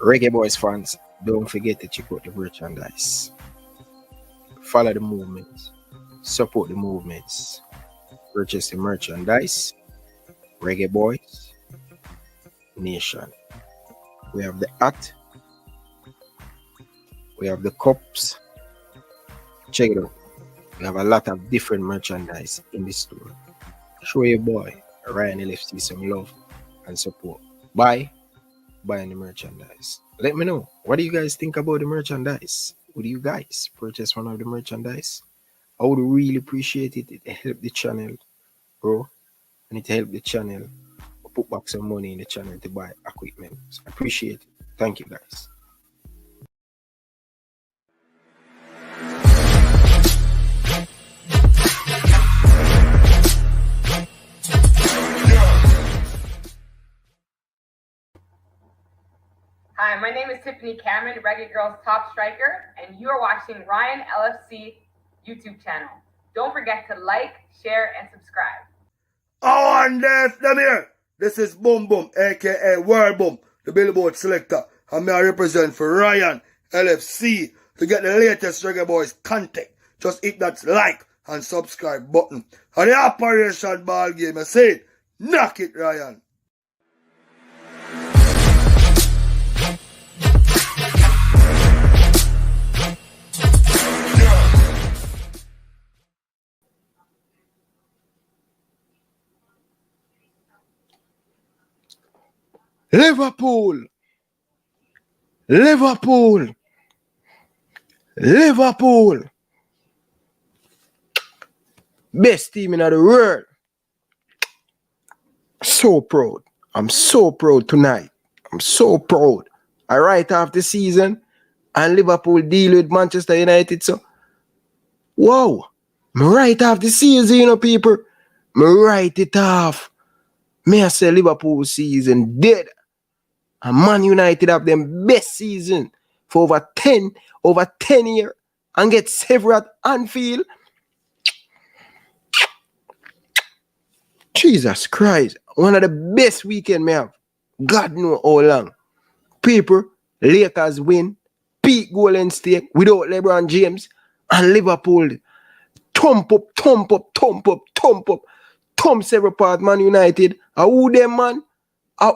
Reggae Boyz fans, don't forget to check out the merchandise. Follow the movements. Support the movements. Purchase the merchandise. Reggae Boyz Nation. We have the hat. We have the cups. Check it out. We have a lot of different merchandise in the store. Show your boy Ryan LFC some love and support. Buy the merchandise. Let me know. What do you guys think about the merchandise? Would you guys purchase one of the merchandise? I would really appreciate it. It help the channel grow, and it help the channel put back some money in the channel to buy equipment. So I appreciate it. Thank you guys. Hi, my name is Tiffany Cameron, Reggae Girl's top striker, and you are watching Ryan LFC YouTube channel. Don't forget to like, share, and subscribe. Oh, and there's them here. This is Boom Boom, aka World Boom, the Billboard selector. And I represent for Ryan LFC. To get the latest Reggae Boyz content, just hit that like and subscribe button. And the operation ball game, I say it, knock it, Ryan. Liverpool. Best team in the world. So proud. I'm so proud tonight. I'm so proud. I write off the season and Liverpool deal with Manchester United. So, wow. Me write off the season, you know, people. Me write it off. Me I say Liverpool season dead. And Man United have them best season for over 10 years and get several at Anfield. Jesus Christ. One of the best weekend me have. God know how long. People, Lakers win. Peak Golden State without LeBron James. And Liverpool thump several part Man United. Who them, man?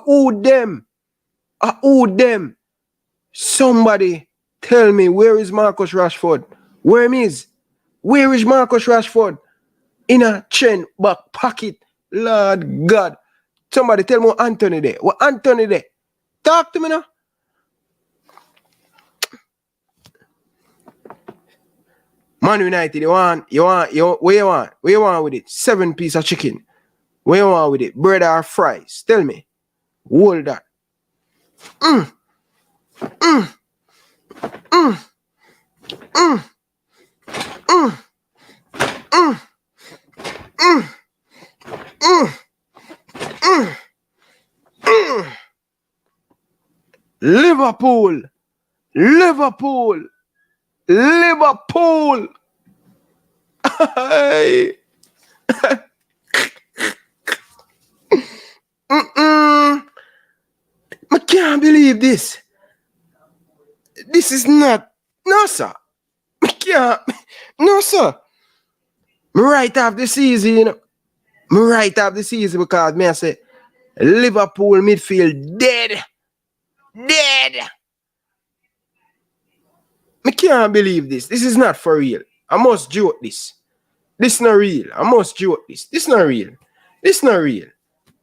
Who them? Somebody tell me, where is Marcus Rashford? Where is Marcus Rashford? In a chain back pocket. Lord God. Somebody tell me what Anthony there. What Anthony there? Talk to me now. Man United, where you want with it? 7 pieces of chicken. Where you want with it? Bread or fries? Tell me. Hold that. Liverpool. Hey. I can't believe this. This is not. No, sir. I can't. No, sir. Me write off the season, you know. Me write off the season because me I say Liverpool midfield dead. I can't believe this. This is not for real. I must joke this. This not real. I must joke this. This not real.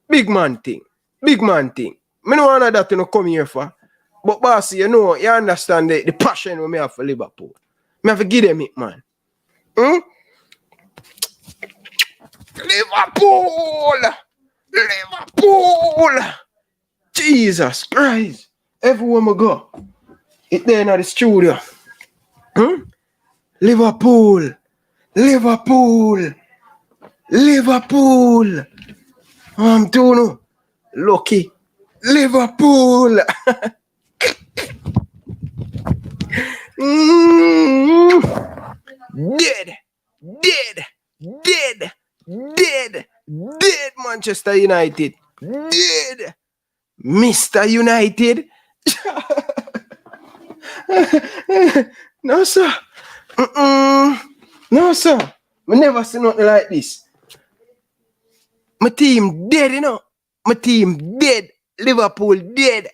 Big man thing. Me no want that to come here for. But boss, you know, you understand the passion we me have for Liverpool. Me have to give them it, man. Liverpool! Jesus Christ. Everywhere I go, it there in the studio. Liverpool. I'm doing lucky. Liverpool. Dead Manchester United. Dead Mr. United. No, sir. No, sir. I never see nothing like this. My team dead, you know. My team dead. Liverpool dead.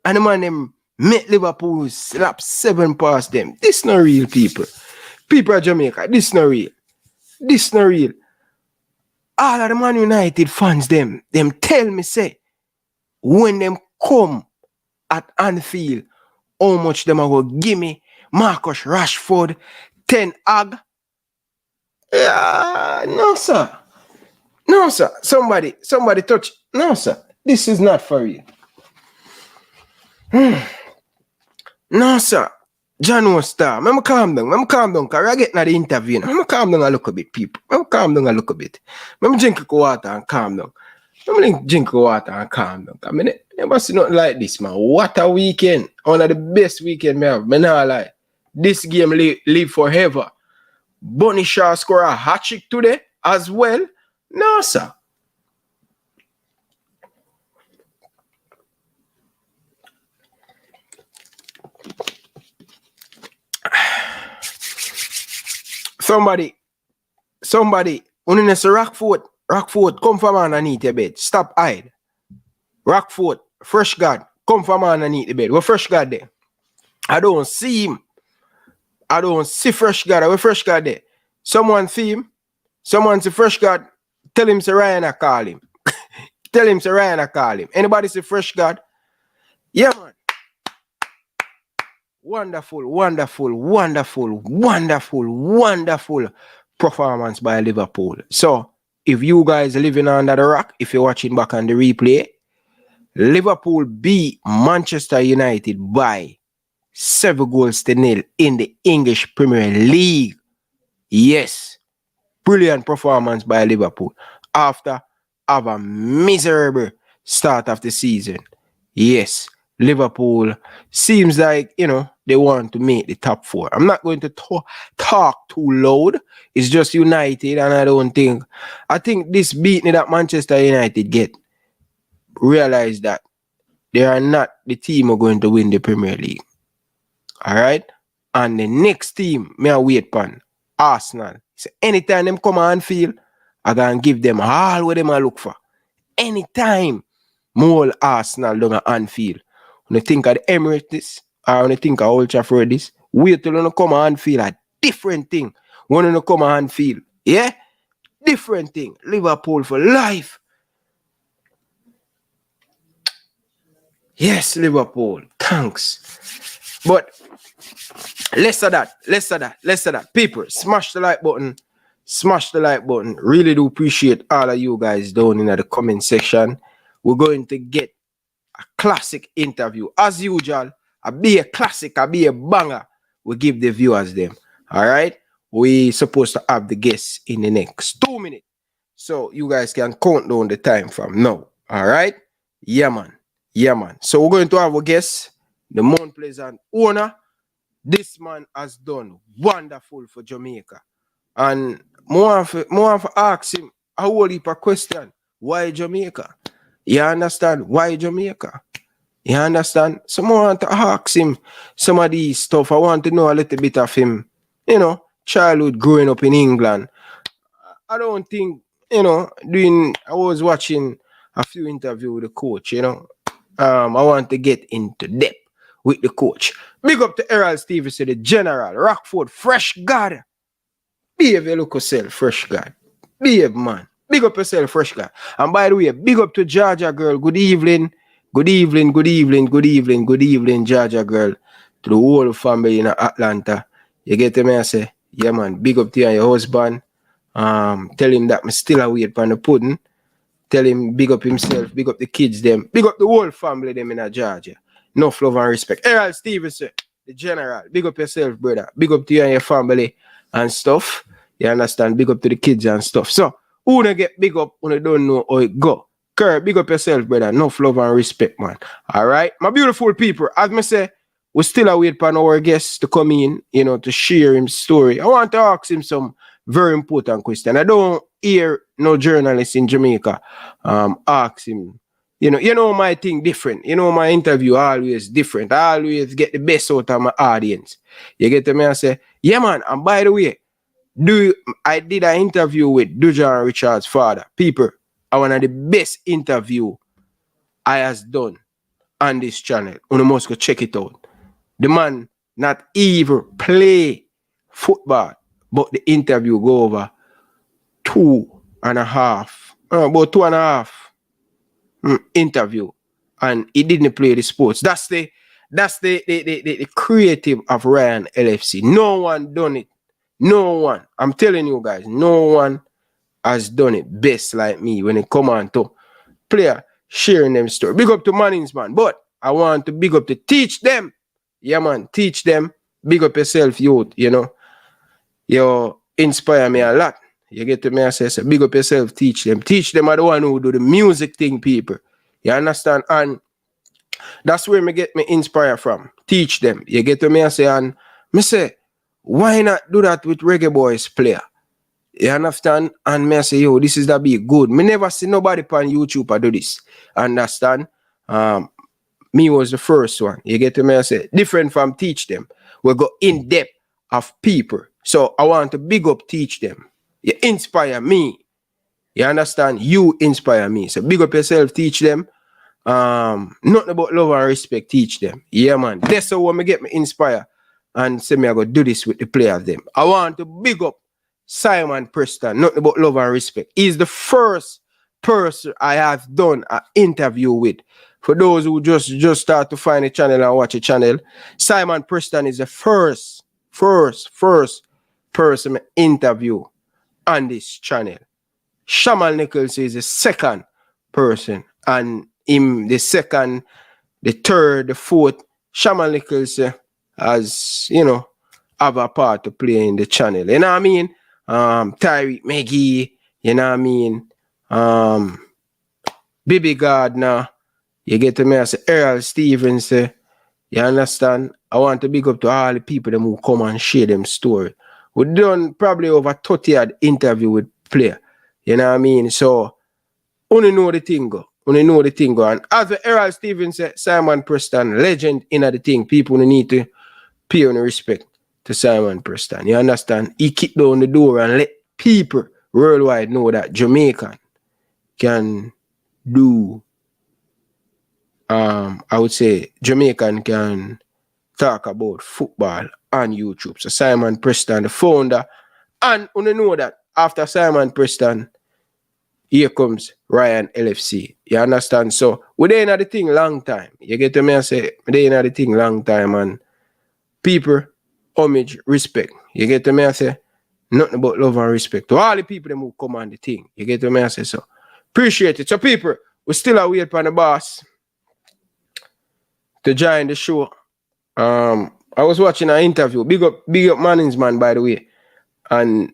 And the man them make Liverpool slap 7 past them. This not real, people. People of Jamaica, this not real. This not real. All of the Man United fans, them tell me, say, when them come at Anfield, how much them are going to give me Marcus Rashford, Ten Hag. Yeah, no, sir. No, sir. Somebody touch. No, sir. This is not for you. No, sir. John Star. I'm calm down. Because I get not the interview. I'm calm down a little bit, people. I'm calm down a little bit. I'm drink water and calm down. I'm drink water and calm down. I mean, it must be nothing like this, man. What a weekend. One of the best weekend I have. I not lie. This game live forever. Bunny Shaw score a hat trick today as well. No, sir. Somebody, when you say Rockford, come from underneath the bed. Stop hide. Rockford, Fresh God, come from underneath the bed. Where Fresh God there? I don't see him. I don't see Fresh God. Where Fresh God there? Someone see him. Someone see Fresh God. Tell him say Ryan I call him. Tell him say Ryan I call him. Anybody see Fresh God? Yeah, man. Wonderful performance by Liverpool. So, if you guys are living under the rock, if you're watching back on the replay, Liverpool beat Manchester United by 7-0 in the English Premier League. Yes, brilliant performance by Liverpool after a miserable start of the season. Yes, Liverpool seems like, they want to make the top 4. I'm not going to talk too loud. It's just United, and I think this beating that Manchester United get realize that they are not the team who are going to win the Premier League. All right? And the next team, I wait upon Arsenal. So anytime them come on field, I can give them all what them I look for. Anytime more Arsenal down at Anfield. When you think of the Emirates, or when you think of Old Trafford this, wait till you come on field, a different thing. When you come on field, yeah? Different thing. Liverpool for life. Yes, Liverpool. Thanks. But less of that. People, smash the like button. Smash the like button. Really do appreciate all of you guys down in the comment section. We're going to get a classic interview. As usual, a be a classic, a be a banger. We give the viewers them. All right? We supposed to have the guests in the next 2 minutes. So you guys can count down the time from now. All right? Yeah, man. So we're going to have a guest, the Mount Pleasant owner. This man has done wonderful for Jamaica. And more of ask him a whole heap of question. Why Jamaica? You understand? Why Jamaica? You understand? So I want to ask him some of these stuff. I want to know a little bit of him, childhood growing up in England. I don't think, I was watching a few interviews with the coach, I want to get into depth with the coach. Big up to Errol Stevenson, the general, Rockford, Fresh God. Behave your local self, Fresh God. Behave, man. Big up yourself, Fresh God. And by the way, big up to Georgia girl. Good evening, Georgia girl. To the whole family in Atlanta. You get me? I say, yeah, man. Big up to you and your husband. Tell him that I'm still away from the pudding. Tell him big up himself, big up the kids them, big up the whole family them in Georgia. No love and respect. Errol Stevenson, the general, big up yourself, brother. Big up to you and your family and stuff. You understand? Big up to the kids and stuff. So, who wanna get big up when you don't know how it go? Kerr, big up yourself, brother. No love and respect, man. All right? My beautiful people, as I say, we still await for our guests to come in, to share his story. I want to ask him some very important question. I don't hear no journalist in Jamaica ask him, You know my thing different. You know my interview always different. I always get the best out of my audience. You get to me and say, yeah man, and by the way, I did an interview with Dujan Richard's father. People, I one of the best interview I has done on this channel. You must go check it out. The man not even play football, but the interview go over 2.5, about 2.5 interview, and he didn't play the sports. That's the creative of Ryan LFC. No one done it. No one. I'm telling you guys, no one has done it best like me when it come on to player sharing them story. Big up to Mannings, man. But I want to big up to teach them. Yeah, man. Teach them. Big up yourself, youth. You know. You inspire me a lot. You get to me, I say, so big up yourself, teach them. Teach them are the one who do the music thing, people. You understand? And that's where me get me inspire from. Teach them. You get to me, I say, and me say, why not do that with Reggae Boyz player? You understand? And me I say, yo, this is that be good. Me never see nobody on YouTube do this. Understand? Me was the first one. You get to me, I say, different from teach them. We go in depth of people. So I want to big up teach them. You inspire me. You understand? You inspire me. So big up yourself, teach them. Nothing about love and respect, teach them. Yeah, man. That's how I get me inspire and say me I go do this with the players them. I want to big up Simon Preston. Nothing about love and respect. He's the first person I have done an interview with. For those who just start to find a channel and watch a channel, Simon Preston is the first person I interview on this channel. Shamal Nichols is the second person, and him the second, the third, the fourth. Shamal Nichols has, you know, have a part to play in the channel. You know what I mean? Tyreek McGee, you know what I mean? Bibi Gardner, you get to me, I say Earl Stevens, you understand? I want to big up to all the people them who come and share them story. We done probably over 30 odd interview with player. You know what I mean? So, only know the thing go. Only know the thing go. And as the Errol Stevens said, Simon Preston, legend in the thing. People need to pay on respect to Simon Preston. You understand? He kicked down the door and let people worldwide know that Jamaican can do, I would say, Jamaican can talk about football on YouTube. So Simon Preston, the founder, and you know that after Simon Preston, here comes Ryan LFC. You understand? So we're there in the thing long time. You get to me and say, we're there in the thing long time, and people, homage, respect. You get to me and say, nothing but love and respect to all the people them who come on the thing. You get to me and say, so appreciate it. So people, we still are waiting for the boss to join the show. I was watching an interview. Big up Mannings, man, by the way. And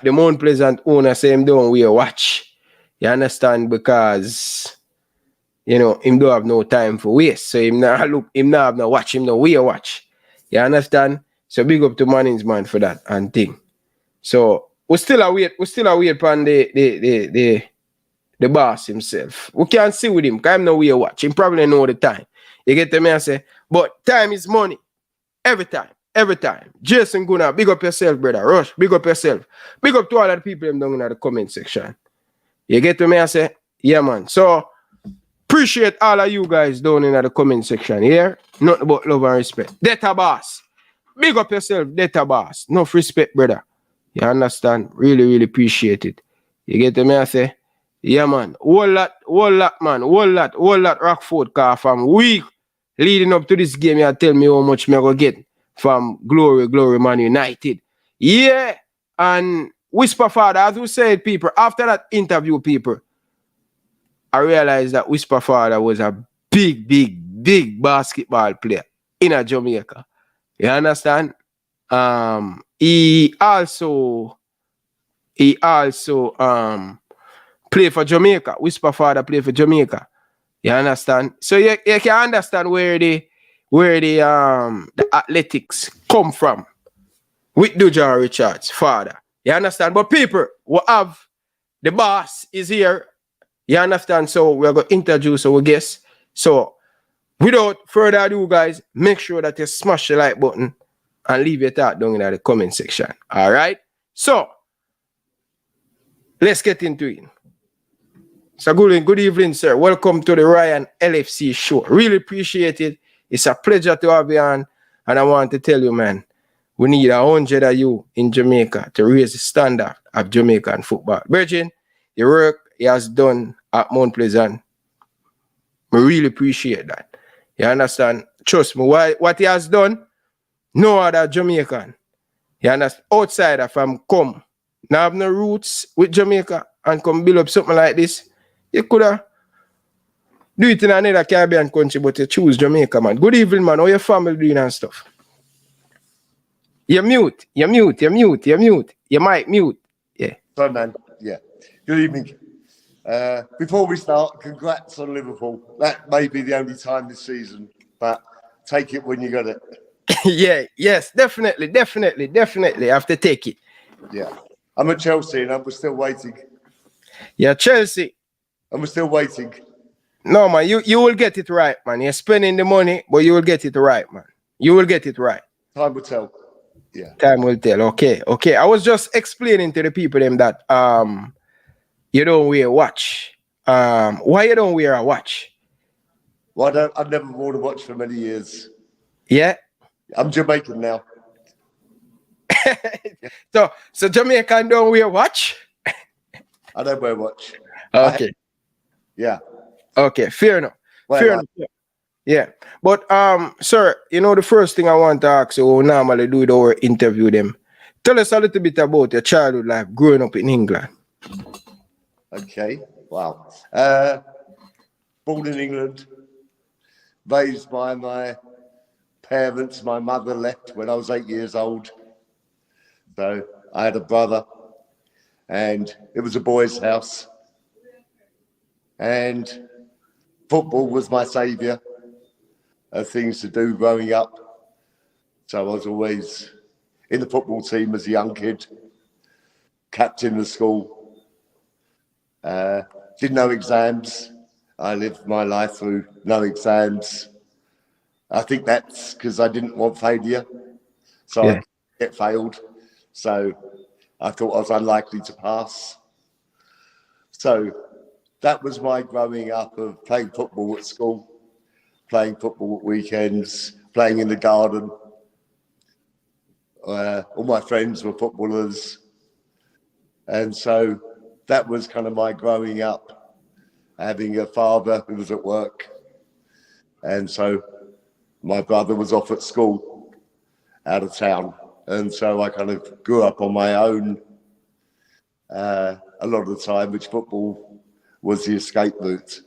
the Mount Pleasant owner say him don't wear watch. You understand? Because, you know, him don't have no time for waste. So him not have no watch, him no wear watch. You understand? So big up to Mannings, man, for that and thing. So we still await upon the boss himself. We can't see with him, because him no wear watch. Him probably know the time. You get to me and say, but time is money. Every time. Jason Guna, big up yourself, brother. Rush, big up yourself. Big up to all of the people down in the comment section. You get to me and say, yeah, man. So, appreciate all of you guys down in the comment section here. Nothing but love and respect. Data boss. Big up yourself, data boss. Enough respect, brother. You understand? Really, really appreciate it. You get to me and say, yeah, man. Whole lot, man. Whole lot Rockford car from week leading up to this game. You tell me how much me I go get from Glory Man United. Yeah. And Whisper Father, as we said, people, after that interview, people, I realized that Whisper Father was a big basketball player in Jamaica. You understand? He also play for Jamaica. Whisper Father play for Jamaica. You understand? So you can understand where the athletics come from with Dujan Richards' father. You understand? But people who have the boss is here. You understand? So we're going to introduce our guests. So without further ado, guys, make sure that you smash the like button and leave your thought down in the comment section. All right? So let's get into it. So good evening, sir. Welcome to the Ryan LFC show. Really appreciate it. It's a pleasure to have you on. And I want to tell you, man, we need 100 of you in Jamaica to raise the standard of Jamaican football. Virgin, the work he has done at Mount Pleasant, we really appreciate that. You understand? Trust me, what he has done, no other Jamaican, you understand, outsider from come, now have no roots with Jamaica and come build up something like this, you could have do it in another Caribbean country, but you choose Jamaica, man. Good evening, man. How your family doing and stuff? You're mute. You might mute. Yeah. Sorry, man. Yeah. Good evening. Before we start, congrats on Liverpool. That may be the only time this season, but take it when you got it. Yeah. Yes. Definitely. I have to take it. Yeah. I'm at Chelsea and we're still waiting. Yeah, Chelsea. And we're still waiting. No, man. You will get it right, man. You're spending the money, but you will get it right, man. You will get it right. Time will tell. Yeah. Time will tell. Okay. I was just explaining to the people them that you don't wear a watch. Why you don't wear a watch? Well, I've never worn a watch for many years. Yeah. I'm Jamaican now. So Jamaican don't wear a watch? I don't wear a watch. Okay. Yeah. Okay, fair enough. Well, fair enough. Yeah. But sir, you know the first thing I want to ask you, we normally do the or interview them. Tell us a little bit about your childhood life growing up in England. Okay. Wow. Born in England, raised by my parents. My mother left when I was 8 years old. So I had a brother and it was a boys' house. And football was my saviour of things to do growing up. So I was always in the football team as a young kid, captain of school. Did no exams. I lived my life through no exams. I think that's because I didn't want failure. So I get failed. So I thought I was unlikely to pass. So that was my growing up of playing football at school, playing football at weekends, playing in the garden. All my friends were footballers. And so that was kind of my growing up, having a father who was at work. And so my brother was off at school, out of town. And so I kind of grew up on my own a lot of the time, which football was the escape route.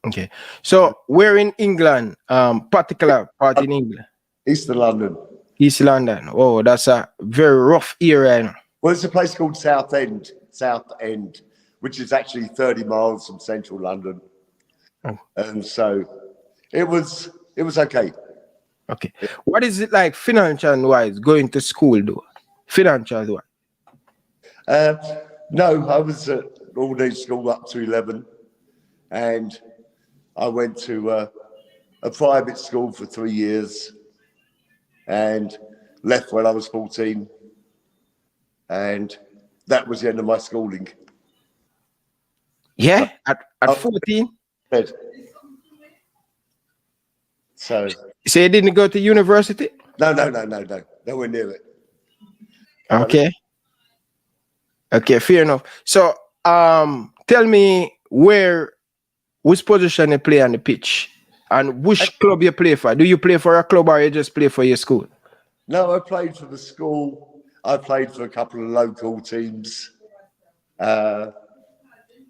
Okay. So where in England, particular part in England? East of London. East London. Oh, that's a very rough area. Well, it's a place called Southend, which is actually 30 miles from central London. Oh. And so it was okay. Okay. What is it like financial wise going to school though? Financial wise? No, I was at all-day school up to 11, and I went to a private school for 3 years and left when I was 14, and that was the end of my schooling. Yeah, at 14? So you didn't go to university? No, nowhere near it. Okay, fair enough. So tell me which position you play on the pitch and which club you play for. Do you play for a club or you just play for your school? No, I played for the school. I played for a couple of local teams,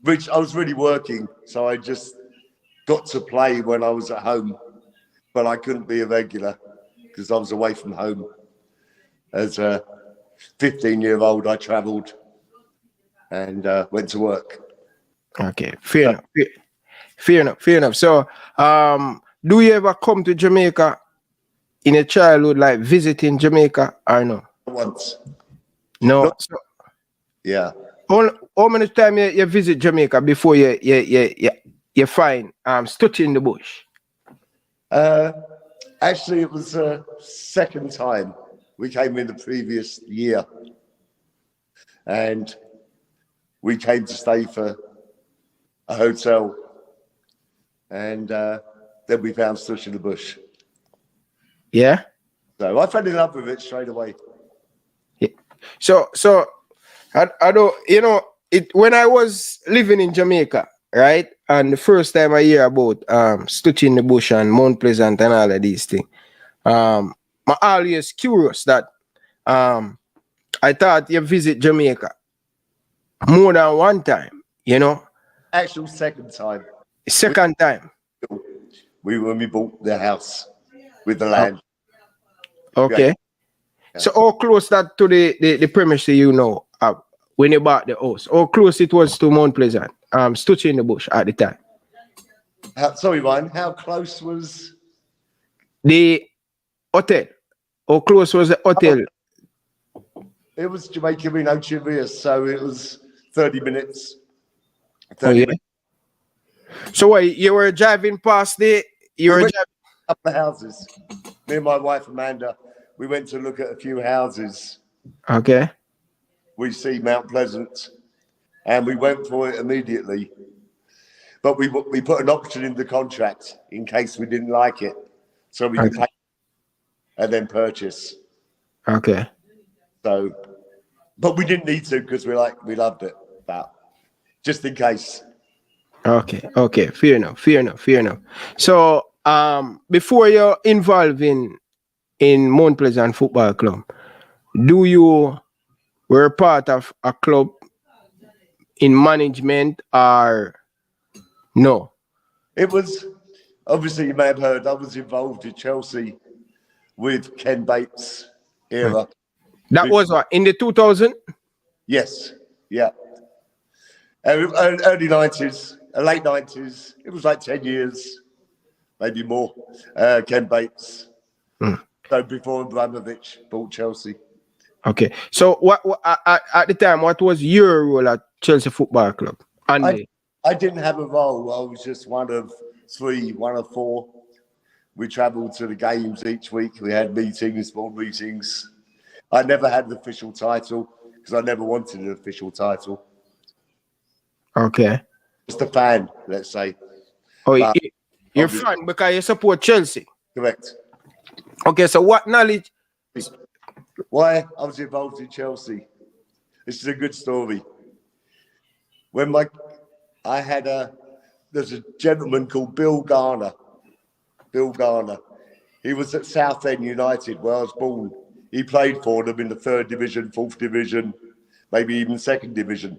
which I was really working. So I just got to play when I was at home, but I couldn't be a regular because I was away from home. As a 15-year-old, I travelled and went to work. Okay, fair enough. So, do you ever come to Jamaica in a childhood, like visiting Jamaica or no? Once. No. Yeah. How many times you visit Jamaica before you find Stutty in the bush? Actually, it was the second time. We came in the previous year, and we came to stay for a hotel, and then we found Stutty in the bush. Yeah. So I fell in love with it straight away. Yeah. So I don't, when I was living in Jamaica, right, and the first time I hear about Stutty in the bush and Mount Pleasant and all of these things, I'm always curious that I thought you visit Jamaica more than one time, Actual second time. Second time. When we bought the house with the land. Okay. Yeah. So how close that to the premise when you bought the house? How close it was to Mount Pleasant? Stutty in the bush at the time. Sorry, Ryan, how close was the hotel? How close was the hotel? It was Jamaica, Chivia, so it was 30 minutes. 30 minutes. So what, you were driving past up the houses. Me and my wife Amanda, we went to look at a few houses. Okay. We see Mount Pleasant, and we went for it immediately. But we put an option in the contract in case we didn't like it, so we could pay and then purchase. Okay. So, but we didn't need to because we loved it. But just in case. Okay. Fair enough. So, before you're involved in Mount Pleasant Football Club, were part of a club in management or no? It was, obviously you may have heard, I was involved in Chelsea with Ken Bates era. That was what, in the 2000? Yes, yeah. Early 90s, late 90s, it was like 10 years, maybe more, Ken Bates. So before Abramovich bought Chelsea. Okay. So what at the time, what was your role at Chelsea Football Club? I didn't have a role. I was just one of four. We travelled to the games each week. We had meetings, board meetings. I never had an official title because I never wanted an official title. Okay. Just a fan, let's say. Oh, you're a fan because you support Chelsea? Correct. Okay, so what knowledge? Why I was involved in Chelsea. This is a good story. When there's a gentleman called Bill Garner. He was at Southend United where I was born. He played for them in the 3rd division, 4th division, maybe even 2nd division.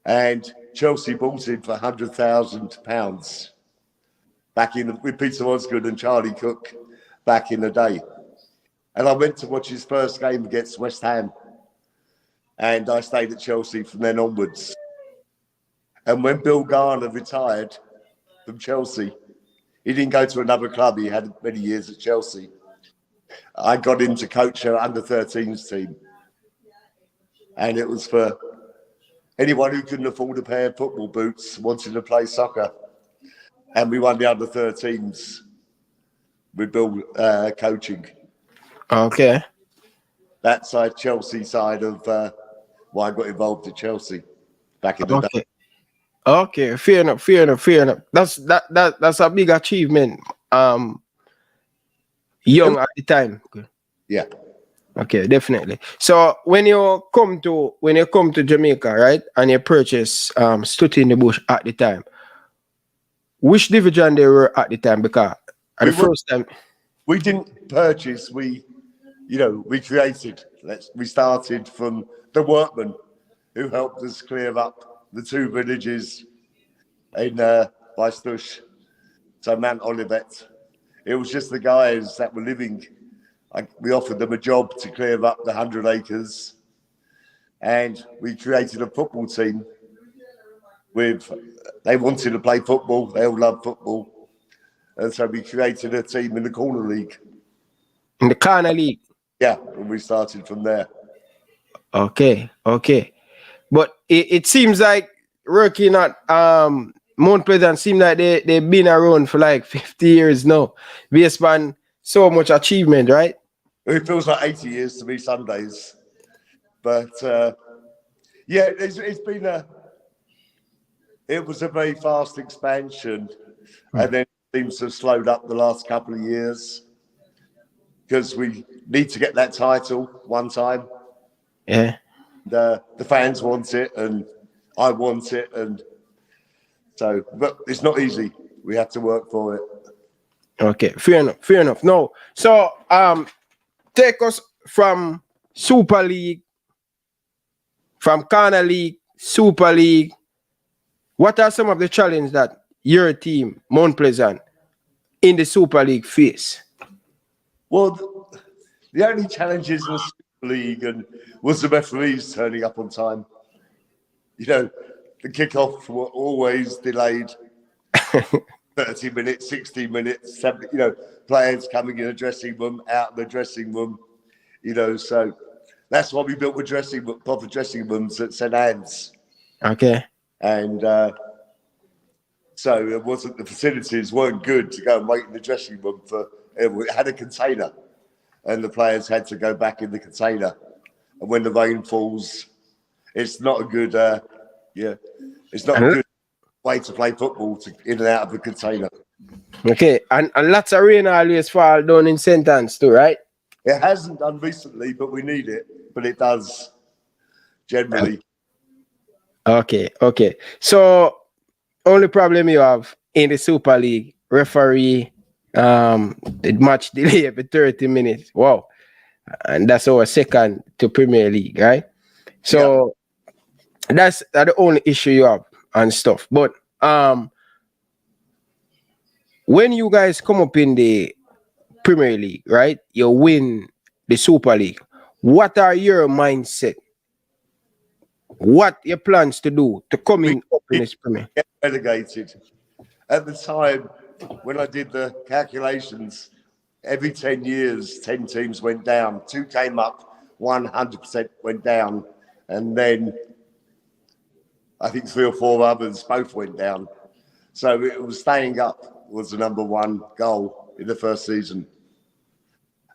And Chelsea bought him for £100,000 with Peter Osgood and Charlie Cook back in the day. And I went to watch his first game against West Ham. And I stayed at Chelsea from then onwards. And when Bill Garner retired from Chelsea, he didn't go to another club. He had many years at Chelsea. I got him to coach our under-13s team. And it was for anyone who couldn't afford a pair of football boots, wanted to play soccer. And we won the under-13s with Bill coaching. Okay. That side, Chelsea side of why I got involved at Chelsea back in the day. Okay, fair enough. That's a big achievement. Young at the time. Yeah. Okay, definitely. So when you come to Jamaica, right, and you purchase Stutty in the bush at the time, which division they were at the time? Because first time we didn't purchase, we created. We started from the workmen who helped us clear up the 2 villages in by Stush, so Mount Olivet. It was just the guys that were living. We offered them a job to clear up the 100 acres, and we created a football team. They wanted to play football. They all love football, and so we created a team in the corner league. In the corner league. Yeah, and we started from there. Okay. But it seems like working at Mount Pleasant seem like they've been around for like 50 years now, based on so much achievement, right? It feels like 80 years to me some days. But yeah, it's been it was a very fast expansion, and then it seems to have slowed up the last couple of years because we need to get that title one time. Yeah. The fans want it, and I want it, and so, but it's not easy. We have to work for it. Okay, fair enough. No, so take us from Super League, from Corner League, Super League. What are some of the challenges that your team, Mount Pleasant, in the Super League face? Well, the only challenges in the Super League was the referees turning up on time. You know, the kickoff were always delayed. 30 minutes, 60 minutes, 70, you know, players coming in the dressing room, out of the dressing room, you know, so that's why we built the proper dressing rooms at St. Anne's. Okay. And so the facilities weren't good to go and wait in the dressing room it had a container and the players had to go back in the container. And when the rain falls, it's not a good, it's not a good way to play football in and out of a container. Okay, and lots of rain always fall down in St. Anne's too, right? It hasn't done recently, but we need it. But it does generally. Okay. So only problem you have in the Super League, referee, the match delay for 30 minutes. Wow. And that's our second to Premier League, right? So that's the only issue you have and stuff. But when you guys come up in the Premier League, right? You win the Super League. What are your mindset? What your plans to do to come in up in this Premier? Get relegated. At the time when I did the calculations, every 10 years, 10 teams went down. 2 came up, 100% went down, and then I think 3 or 4 others both went down. So it was staying up was the number one goal in the first season.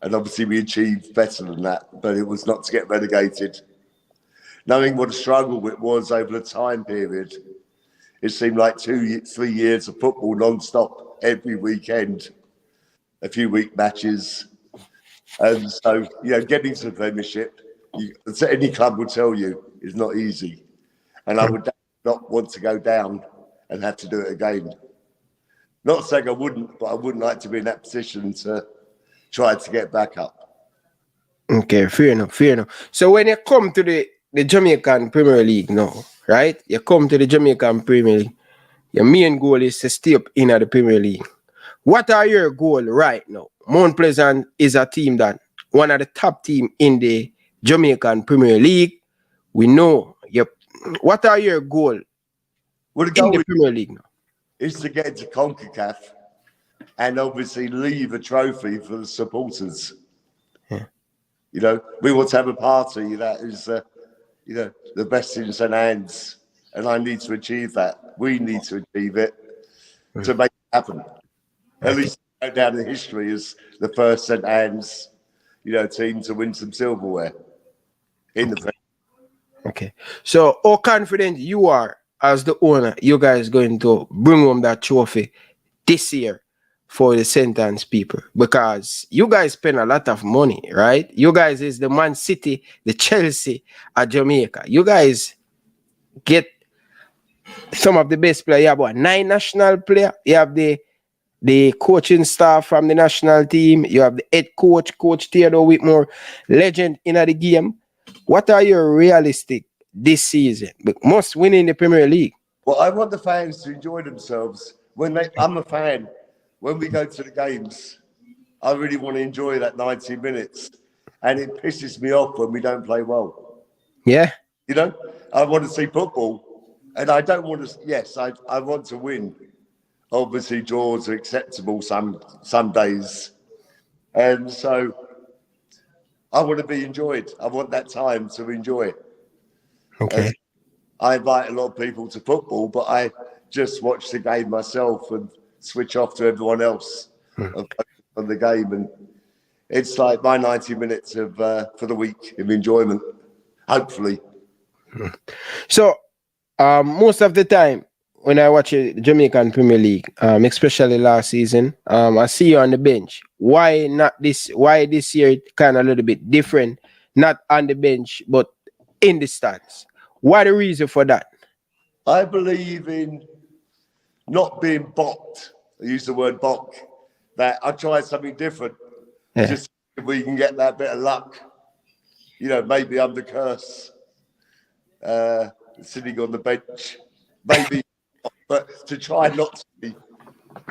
And obviously we achieved better than that, but it was not to get relegated. Knowing what a struggle it was over the time period, it seemed like 2-3 years of football non-stop every weekend, a few week matches. And so, you know, getting to the Premiership, any club will tell you, is not easy. And I would not want to go down and have to do it again. Not saying I wouldn't, but I wouldn't like to be in that position to try to get back up. Okay, fair enough. So when you come to the Jamaican Premier League now, right? You come to the Jamaican Premier League, your main goal is to stay up in the Premier League. What are your goals right now? Mount Pleasant is a team that one of the top team in the Jamaican Premier League. We know. What are your goals in the Premier League now? Is to get into CONCACAF and obviously leave a trophy for the supporters. Yeah. You know, we want to have a party that is, you know, the best in St. Anne's, and I need to achieve that. We need to achieve it to make it happen. At least go down in history as the first St. Anne's, you know, team to win some silverware in the. Okay, so how confident you are as the owner, you guys going to bring home that trophy this year for the St. Anne's people? Because you guys spend a lot of money, right? You guys is the Man City, the Chelsea at Jamaica. You guys get some of the best players. You have what, 9 national players? You have the coaching staff from the national team. You have the head coach, Coach Theodore Whitmore, legend in the game. What are your realistic this season? But must win in the Premier League. Well, I want the fans to enjoy themselves. I'm a fan. When we go to the games, I really want to enjoy that 90 minutes. And it pisses me off when we don't play well. Yeah. You know, I want to see football. And I don't want to, I want to win. Obviously, draws are acceptable some days. And so I want to be enjoyed. I want that time to enjoy it. Okay. I invite a lot of people to football, but I just watch the game myself and switch off to everyone else and focus on the game. And it's like my 90 minutes of for the week of enjoyment, hopefully. So, most of the time when I watch the Jamaican Premier League, especially last season, I see you on the bench. Why not this? Why this year kind of a little bit different? Not on the bench, but in the stands. What the reason for that? I believe in not being bocked. I use the word bock. That I try something different. Yeah. Just if we can get that bit of luck. You know, maybe I'm the curse. Sitting on the bench. Maybe, but to try not to be.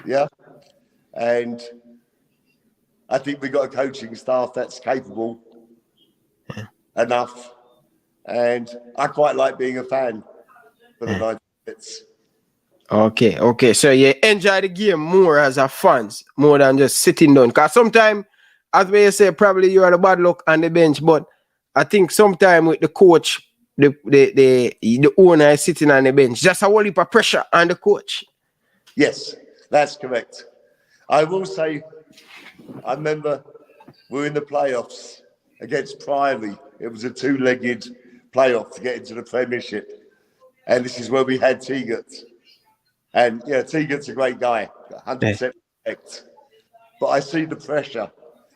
Yeah. And I think we've got a coaching staff that's capable enough. And I quite like being a fan for the 90 minutes. Okay. So you enjoy the game more as a fans, more than just sitting down. Because sometimes, as we say, probably you are the bad luck on the bench, but I think sometimes with the coach, the owner is sitting on the bench, just a whole heap of pressure on the coach. Yes, that's correct. I will say, I remember we were in the playoffs against Priory. It was a two-legged playoff to get into the Premiership. And this is where we had Teagat. And, yeah, Teagat's a great guy, 100% respect. But I see the pressure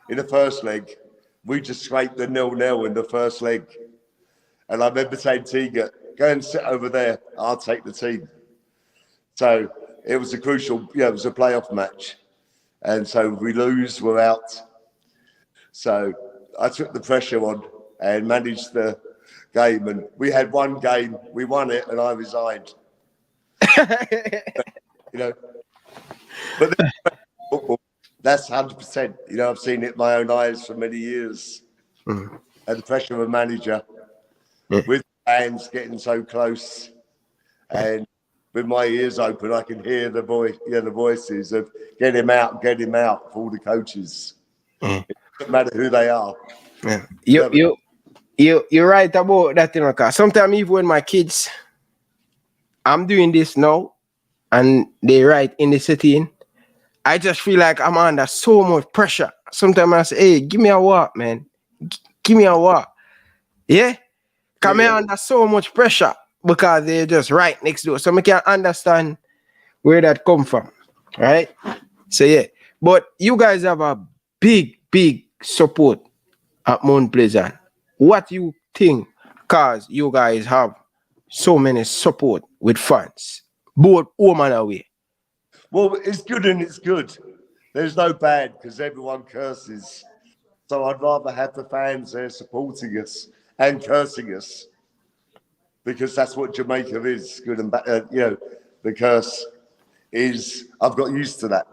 in the first leg. We just scraped the 0-0 in the first leg. And I remember saying, Teagat, go and sit over there. I'll take the team. So it was a crucial, it was a playoff match. And so if we lose, we're out. So I took the pressure on and managed the game. And we had one game, we won it, and I resigned. But football, that's 100%. I've seen it with my own eyes for many years. And the pressure of a manager with fans getting so close, and with my ears open, I can hear the voices of get him out for all the coaches. It doesn't matter who they are. You're right about that, because sometimes even when my kids, I'm doing this now, and they write in the setting, I just feel like I'm under so much pressure. Sometimes I say, hey, give me a walk, man. Give me a walk. Yeah? Because I'm under so much pressure because they're just right next door. So I can't understand where that come from. Right? So yeah. But you guys have a big support at Mount Pleasant. What you think? Because you guys have so many support with fans, both home and away. Well, it's good and it's good. There's no bad because everyone curses. So I'd rather have the fans there supporting us and cursing us, because that's what Jamaica is, good and bad. The curse is, I've got used to that.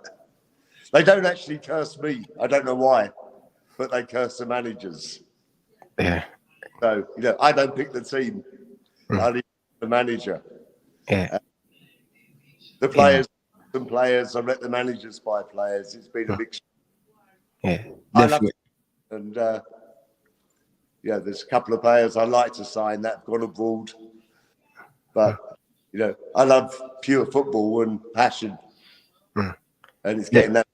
They don't actually curse me. I don't know why, but they curse the managers. Yeah. So, I don't pick the team. I leave the manager. Yeah. The players, some players, I let the managers buy players. It's been a mixture. Yeah, definitely. And there's a couple of players I like to sign that have gone abroad. But, I love pure football and passion. And it's getting that.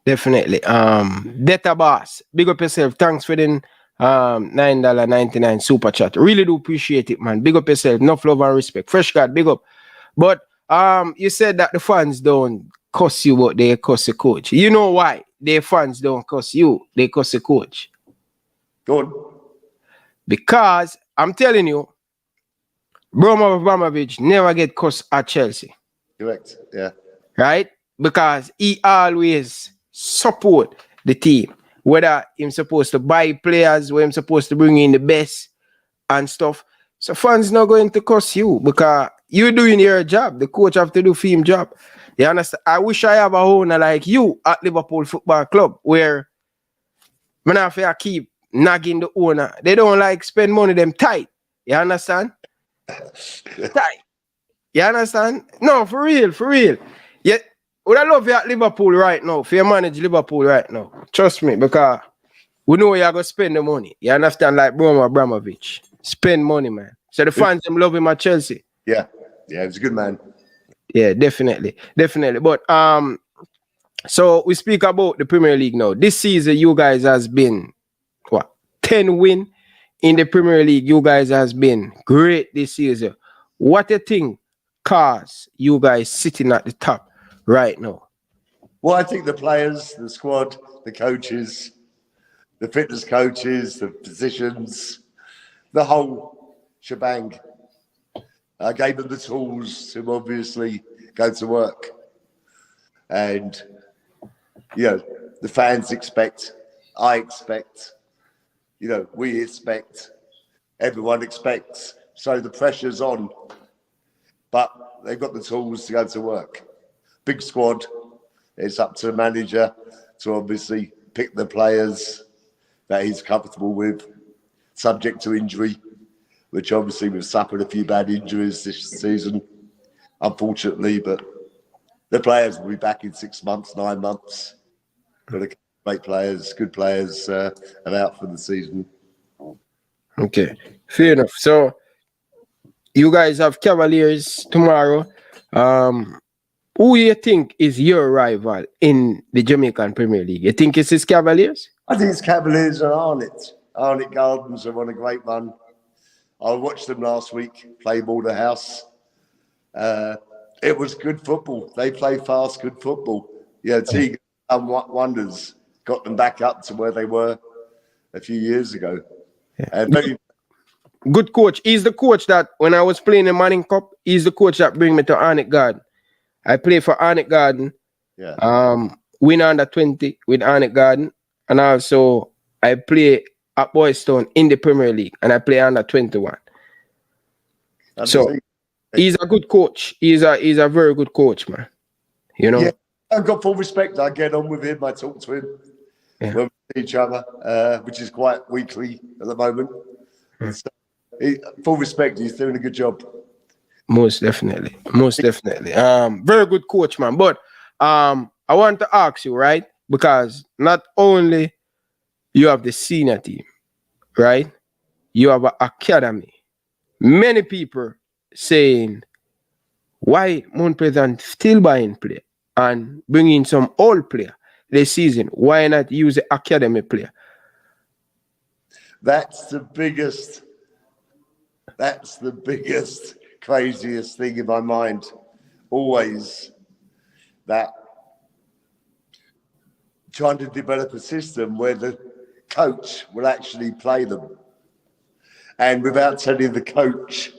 Definitely. Data Boss, big up yourself. Thanks for the $9.99 super chat. Really do appreciate it, man. Big up yourself. Enough love and respect. Fresh God, big up. But you said that the fans don't cuss you, but they cuss the coach. You know why? Their fans don't cuss you, they cuss the coach. Good. Because I'm telling you, Bromo Abramovich never get cussed at Chelsea. Correct. Yeah. Right? Because he always support the team. Whether him supposed to buy players, where him supposed to bring in the best and stuff. So fans not going to cuss you because you're doing your job. The coach have to do for him job. You understand? I wish I have a owner like you at Liverpool Football Club where when I keep nagging the owner, they don't like spend money them tight. You understand? Tight. You understand? No, for real. Yeah, would I love you at Liverpool right now, for you manage Liverpool right now. Trust me, because we know you're going to spend the money. You understand? Like Bromo Abramovich. Spend money, man. So the fans them love him at Chelsea. Yeah, he's a good man. Yeah, definitely. But so we speak about the Premier League now. This season, you guys has been 10 win in the Premier League. You guys has been great this season. What do you think cause you guys sitting at the top right now? Well, I think the players, the squad, the coaches, the fitness coaches, the positions, the whole shebang. I gave them the tools to obviously go to work. And, the fans expect, I expect, we expect, everyone expects. So the pressure's on. But they've got the tools to go to work. Big squad. It's up to the manager to obviously pick the players that he's comfortable with, subject to injury, which obviously we've suffered a few bad injuries this season, unfortunately, but the players will be back in 6 months, 9 months. Got to make players, good players, are out for the season. Okay, fair enough. So you guys have Cavaliers tomorrow. Who you think is your rival in the Jamaican Premier League? You think it's Cavaliers? I think it's Cavaliers and Arnett. Arnett Gardens have won a great run. I watched them last week play Border House. It was good football. They play fast, good football. Teague and Wonders got them back up to where they were a few years ago. Yeah. Good coach. He's the coach that when I was playing the Manning Cup, he's the coach that bring me to Arnett Garden. I play for Arnett Garden. Yeah. Win under 20 with Arnett Garden. And also I play at Boystown in the Premier League and I play under 21. So he's a good coach. He's a very good coach, man. Yeah, I've got full respect. I get on with him. I talk to him when we see each other, which is quite weekly at the moment. So, full respect. He's doing a good job. Most definitely. Very good coach, man. But I want to ask you, right? Because not only you have the senior team, right? You have an academy. Many people saying, why Mount Pleasant still buying player and bringing some old player this season? Why not use the academy player? That's the biggest, craziest thing in my mind. Always that trying to develop a system where the coach will actually play them. And without telling the coach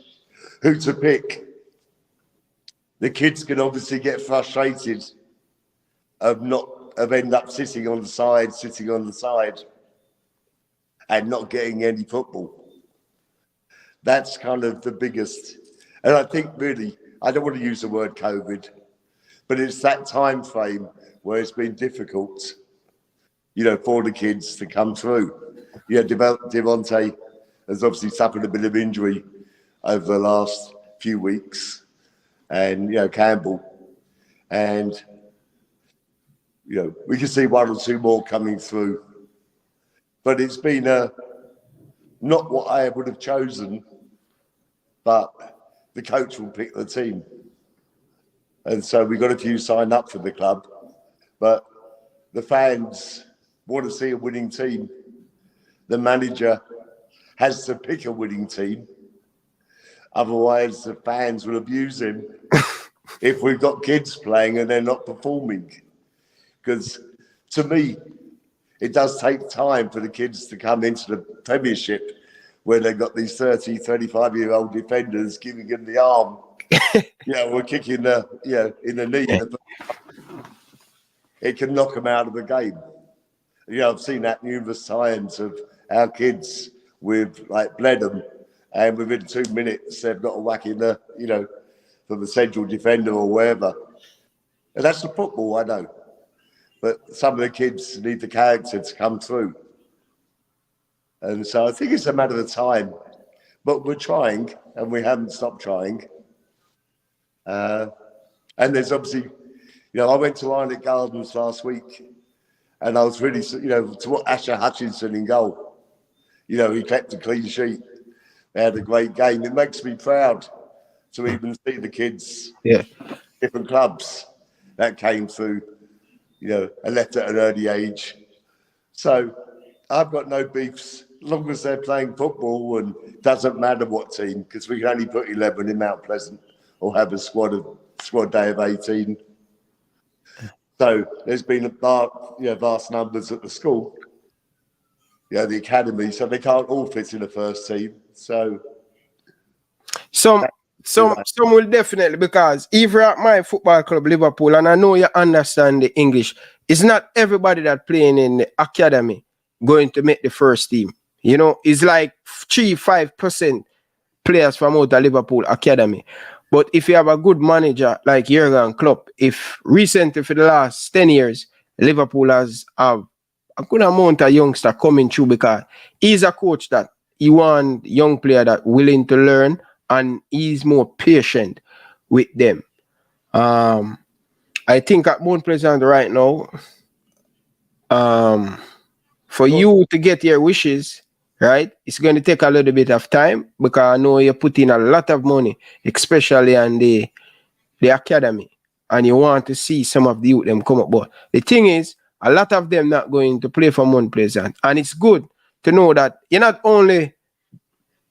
who to pick, the kids can obviously get frustrated of end up sitting on the side and not getting any football. That's kind of the biggest. And I think really, I don't want to use the word COVID, but it's that time frame where it's been difficult, for the kids to come through. Devontae has obviously suffered a bit of injury over the last few weeks, and Campbell, and we can see one or two more coming through, but it's been not what I would have chosen, but the coach will pick the team, and so we got a few signed up for the club, but the fans want to see a winning team. The manager has to pick a winning team. Otherwise, the fans will abuse him if we've got kids playing and they're not performing. Because to me, it does take time for the kids to come into the Premiership where they've got these 30, 35-year-old defenders giving them the arm. We're kicking in the knee. It can knock them out of the game. I've seen that numerous times of our kids with Bledham, and within 2 minutes they've got a whack in the, from the central defender or wherever. And that's the football, I know. But some of the kids need the character to come through. And so I think it's a matter of time. But we're trying, and we haven't stopped trying. And there's obviously, I went to Arnett Gardens last week, and I was really, to what Asher Hutchinson in goal. He kept a clean sheet. They had a great game. It makes me proud to even see the kids, different clubs that came through, you know, and left at an early age. So I've got no beefs as long as they're playing football, and doesn't matter what team, because we can only put 11 in Mount Pleasant or have a squad day of 18. So there's been vast numbers at the school, the academy, so they can't all fit in the first team. So some will definitely, because even at my football club, Liverpool, and I know you understand the English, it's not everybody that playing in the academy going to make the first team. You know, it's like 3-5% players from out of Liverpool academy. But if you have a good manager like Jurgen Klopp, if recently for the last 10 years, Liverpool has a good amount of youngster coming through, because he's a coach that he want young player that willing to learn, and he's more patient with them. I think at Mount Pleasant right now, for you to get your wishes, right, it's going to take a little bit of time, because I know you put in a lot of money, especially on the academy, and you want to see some of the youth them come up. But the thing is, a lot of them not going to play for Mount Pleasant, and it's good to know that you're not only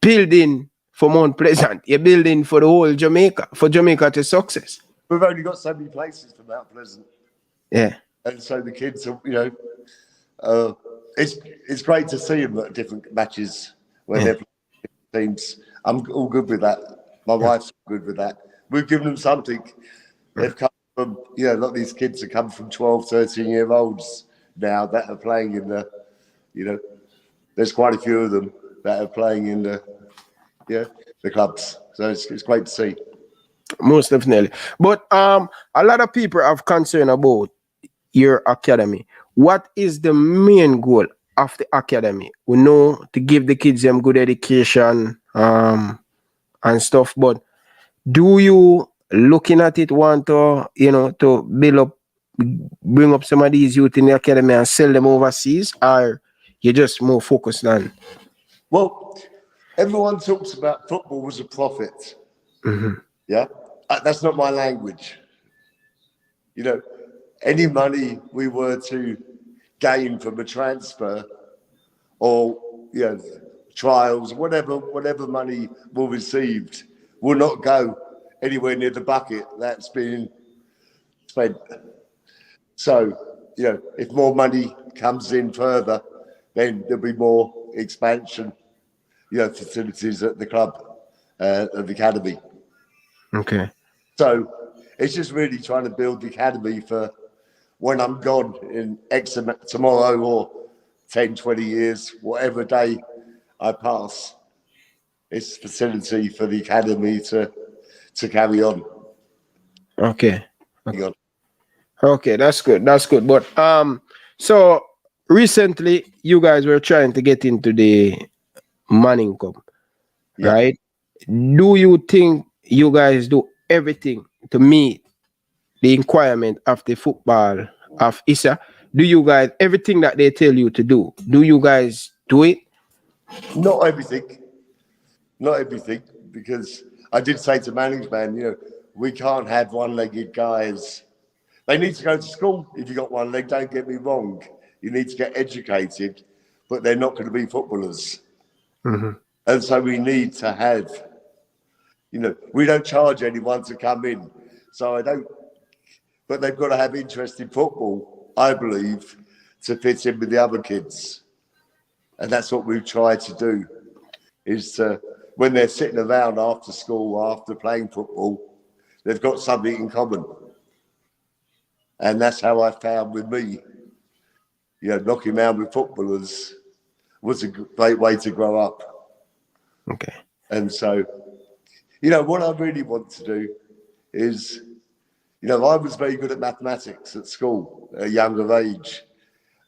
building for Mount Pleasant, you're building for the whole Jamaica, for Jamaica to success. We've only got so many places for Mount Pleasant. Yeah. And so the kids are, it's great to see them at different matches when they're playing teams. I'm all good with that. My wife's good with that. We've given them something. They've come from, a lot of these kids have come from 12, 13-year-olds now that are playing in the, there's quite a few of them that are playing in the clubs. So it's great to see. Most definitely. But a lot of people have concern about your academy. What is the main goal of the academy? We know to give the kids them good education and stuff, but do you, looking at it, want to, to bring up some of these youth in the academy and sell them overseas, or you're just more focused on? Well, everyone talks about football as a profit. Mm-hmm. Yeah, that's not my language. Any money we were to gain from a transfer or trials, whatever money we received will not go anywhere near the bucket that's been spent. So, if more money comes in further, then there'll be more expansion, facilities at the club, of the academy. Okay. So it's just really trying to build the academy for when I'm gone in tomorrow or 10, 20 years, whatever day I pass. It's facility for the academy to carry on. Okay. Okay, that's good. That's good. But so recently you guys were trying to get into the Manning Cup, right? Do you think you guys do everything to meet the requirement of the football of ISA? Do you guys, everything that they tell you to do you guys do it? Not everything, because I did say to management, we can't have one-legged guys. They need to go to school. If you got one leg, don't get me wrong. You need to get educated, but they're not going to be footballers. Mm-hmm. And so we need to have, we don't charge anyone to come in. So but they've got to have interest in football, I believe, to fit in with the other kids. And that's what we've tried to do, is when they're sitting around after school, after playing football, they've got something in common. And that's how I found with me, knocking around with footballers was a great way to grow up. Okay. And so, what I really want to do is, I was very good at mathematics at school at a younger age.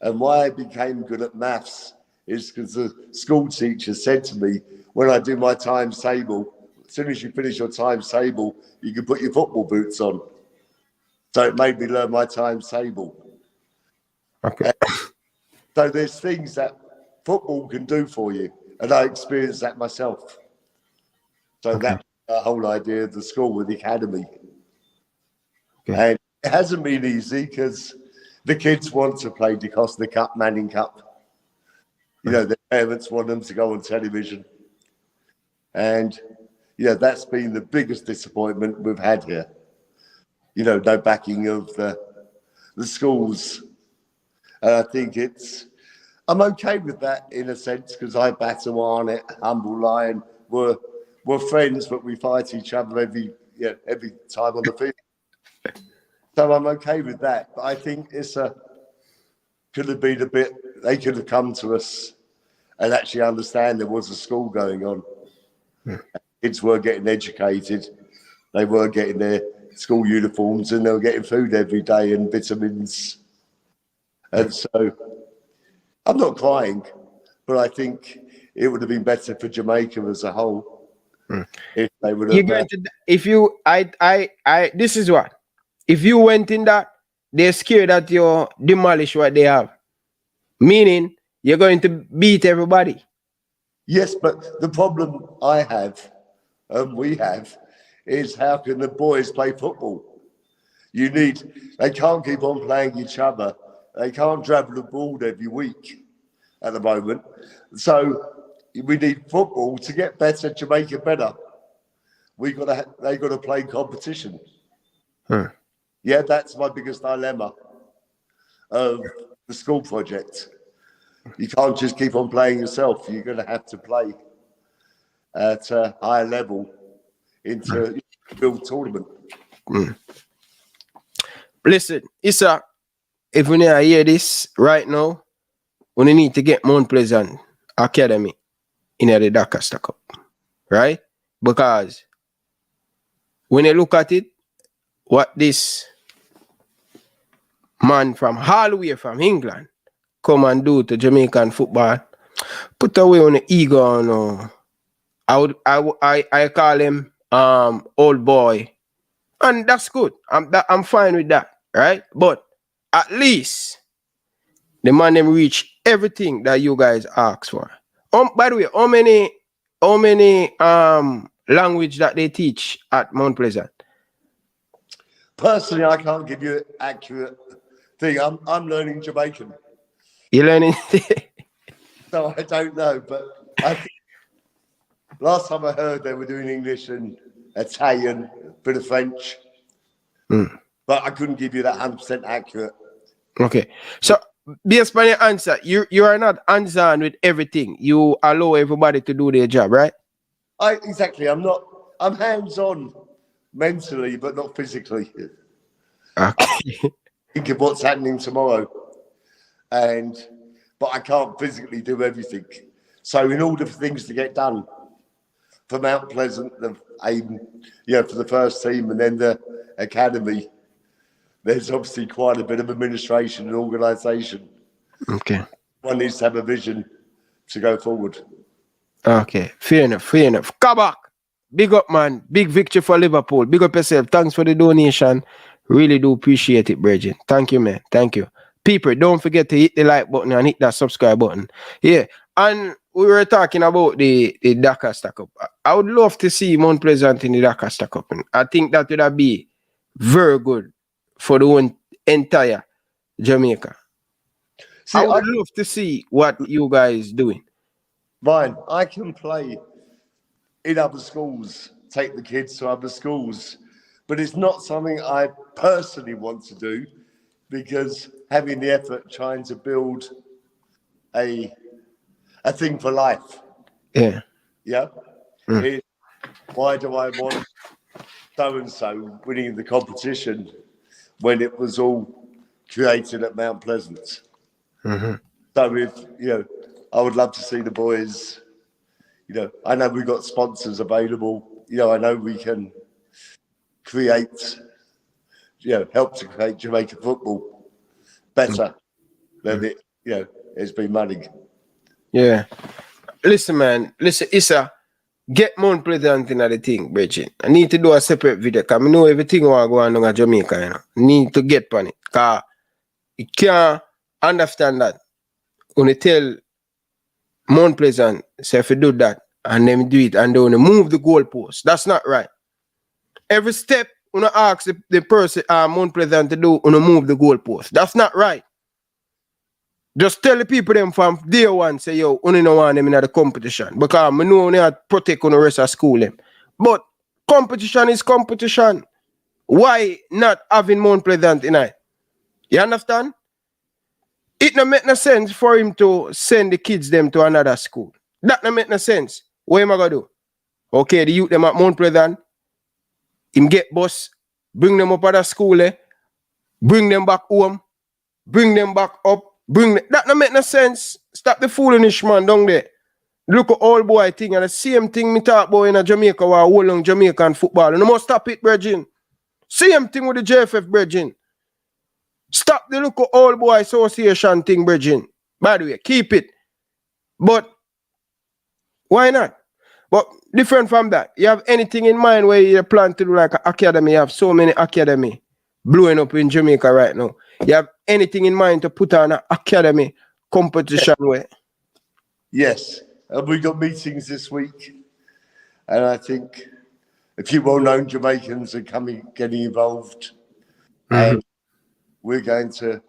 And why I became good at maths is because the school teacher said to me, when I do my times table, as soon as you finish your times table, you can put your football boots on. So it made me learn my times table. Okay. So there's things that football can do for you. And I experienced that myself. So Okay. that's the whole idea of the school with the academy. Okay. And it hasn't been easy because the kids want to play DeCosta Cup, Manning Cup. You know, their parents want them to go on television. And, yeah, that's been the biggest disappointment we've had here. You know, no backing of the schools. And I think I'm okay with that in a sense because I batter on it, Humble Lion. We're friends, but we fight each other every time on the field. So I'm okay with that. But I think could have been a bit, they could have come to us and actually understand there was a school going on. Kids were getting educated. They were getting their school uniforms and they were getting food every day and vitamins. And so I'm not crying, but I think it would have been better for Jamaica as a whole if they would have. You're going to, if you, this is what, if you went in that, they're scared that you demolish what they have. Meaning, you're going to beat everybody. Yes, but the problem I have, we have, is how can the boys play football? They can't keep on playing each other. They can't travel the ball every week at the moment. So we need football to get better, Jamaica better. They got to play competition. Yeah, that's my biggest dilemma of the school project. You can't just keep on playing yourself. You're going to have to play at a higher level into build tournament. Listen, Issa, if we need to hear this right now, we need to get Mount Pleasant Academy in the Doncaster Cup, right? Because when you look at it, what this man from all the way from England come and do to Jamaican football, put away on the ego. No, I call him old boy, and that's good. I'm fine with that, right? But at least the man them reach everything that you guys ask for. By the way, how many language that they teach at Mount Pleasant? Personally, I can't give you an accurate thing. I'm learning Jamaican. You're learning. So I don't know, but I think last time I heard they were doing English and Italian, bit of French. But I couldn't give you that 100% accurate. Okay. So based on your answer, you are not hands-on with everything. You allow everybody to do their job, right? Exactly. I'm hands-on mentally, but not physically. Okay. Think of what's happening tomorrow. But I can't physically do everything. So in order for things to get done for Mount Pleasant, the aim, for the first team and then the academy, there's obviously quite a bit of administration and organisation. Okay. One needs to have a vision to go forward. Okay. Fair enough. Kabak. Big up, man. Big victory for Liverpool. Big up yourself. Thanks for the donation. Really do appreciate it, Bridget. Thank you, man. Thank you. People, don't forget to hit the like button and hit that subscribe button. Yeah. And we were talking about the Doncaster Cup. I would love to see Mount Pleasant in the Doncaster Cup. I think that would be very good for the entire Jamaica. See, I would love to see what you guys doing. Ryan, I can play in other schools, take the kids to other schools, but it's not something I personally want to do because having the effort trying to build a thing for life. Yeah. Yeah. Why do I want so-and-so winning the competition when it was all created at Mount Pleasant? So if, I would love to see the boys, I know we've got sponsors available. I know we can create, help to create Jamaican football better than it's been running. Yeah. Listen, man. Listen, Issa, get Mount Pleasant in the thing, Bridget. I need to do a separate video because I know everything will go on in Jamaica, Need to get on it. Because you can't understand that when you tell Mount Pleasant, say if you do that, and them do it and they want to move the goalpost. That's not right. Every step, you know, ask the person, Mount Pleasant to do, you know, move the goalpost. That's not right. Just tell the people them from day one, say, yo, you don't want them in the competition. Because I know you have to protect on the rest of school them. But competition is competition. Why not having Mount Pleasant in it? You understand? It don't make no sense for him to send the kids them to another school. That don't make no sense. What am I gonna do? Okay, the youth them at Mount Pleasant, him get bus, bring them up at the school, bring them back home, bring them back up, that don't make no sense. Stop the foolishness, man, down there. Look at old boy thing, and the same thing me talk about in Jamaica, where hold on Jamaican football. And you must stop it, brethren. Same thing with the JFF, brethren. Stop the look at old boy association thing, brethren. By the way, keep it. But why not? But different from that, you have anything in mind where you plan to do like an academy? You have so many academy blowing up in Jamaica right now. You have anything in mind to put on an academy competition where? Yes, we got meetings this week, and I think a few well-known Jamaicans are getting involved, and we're going to.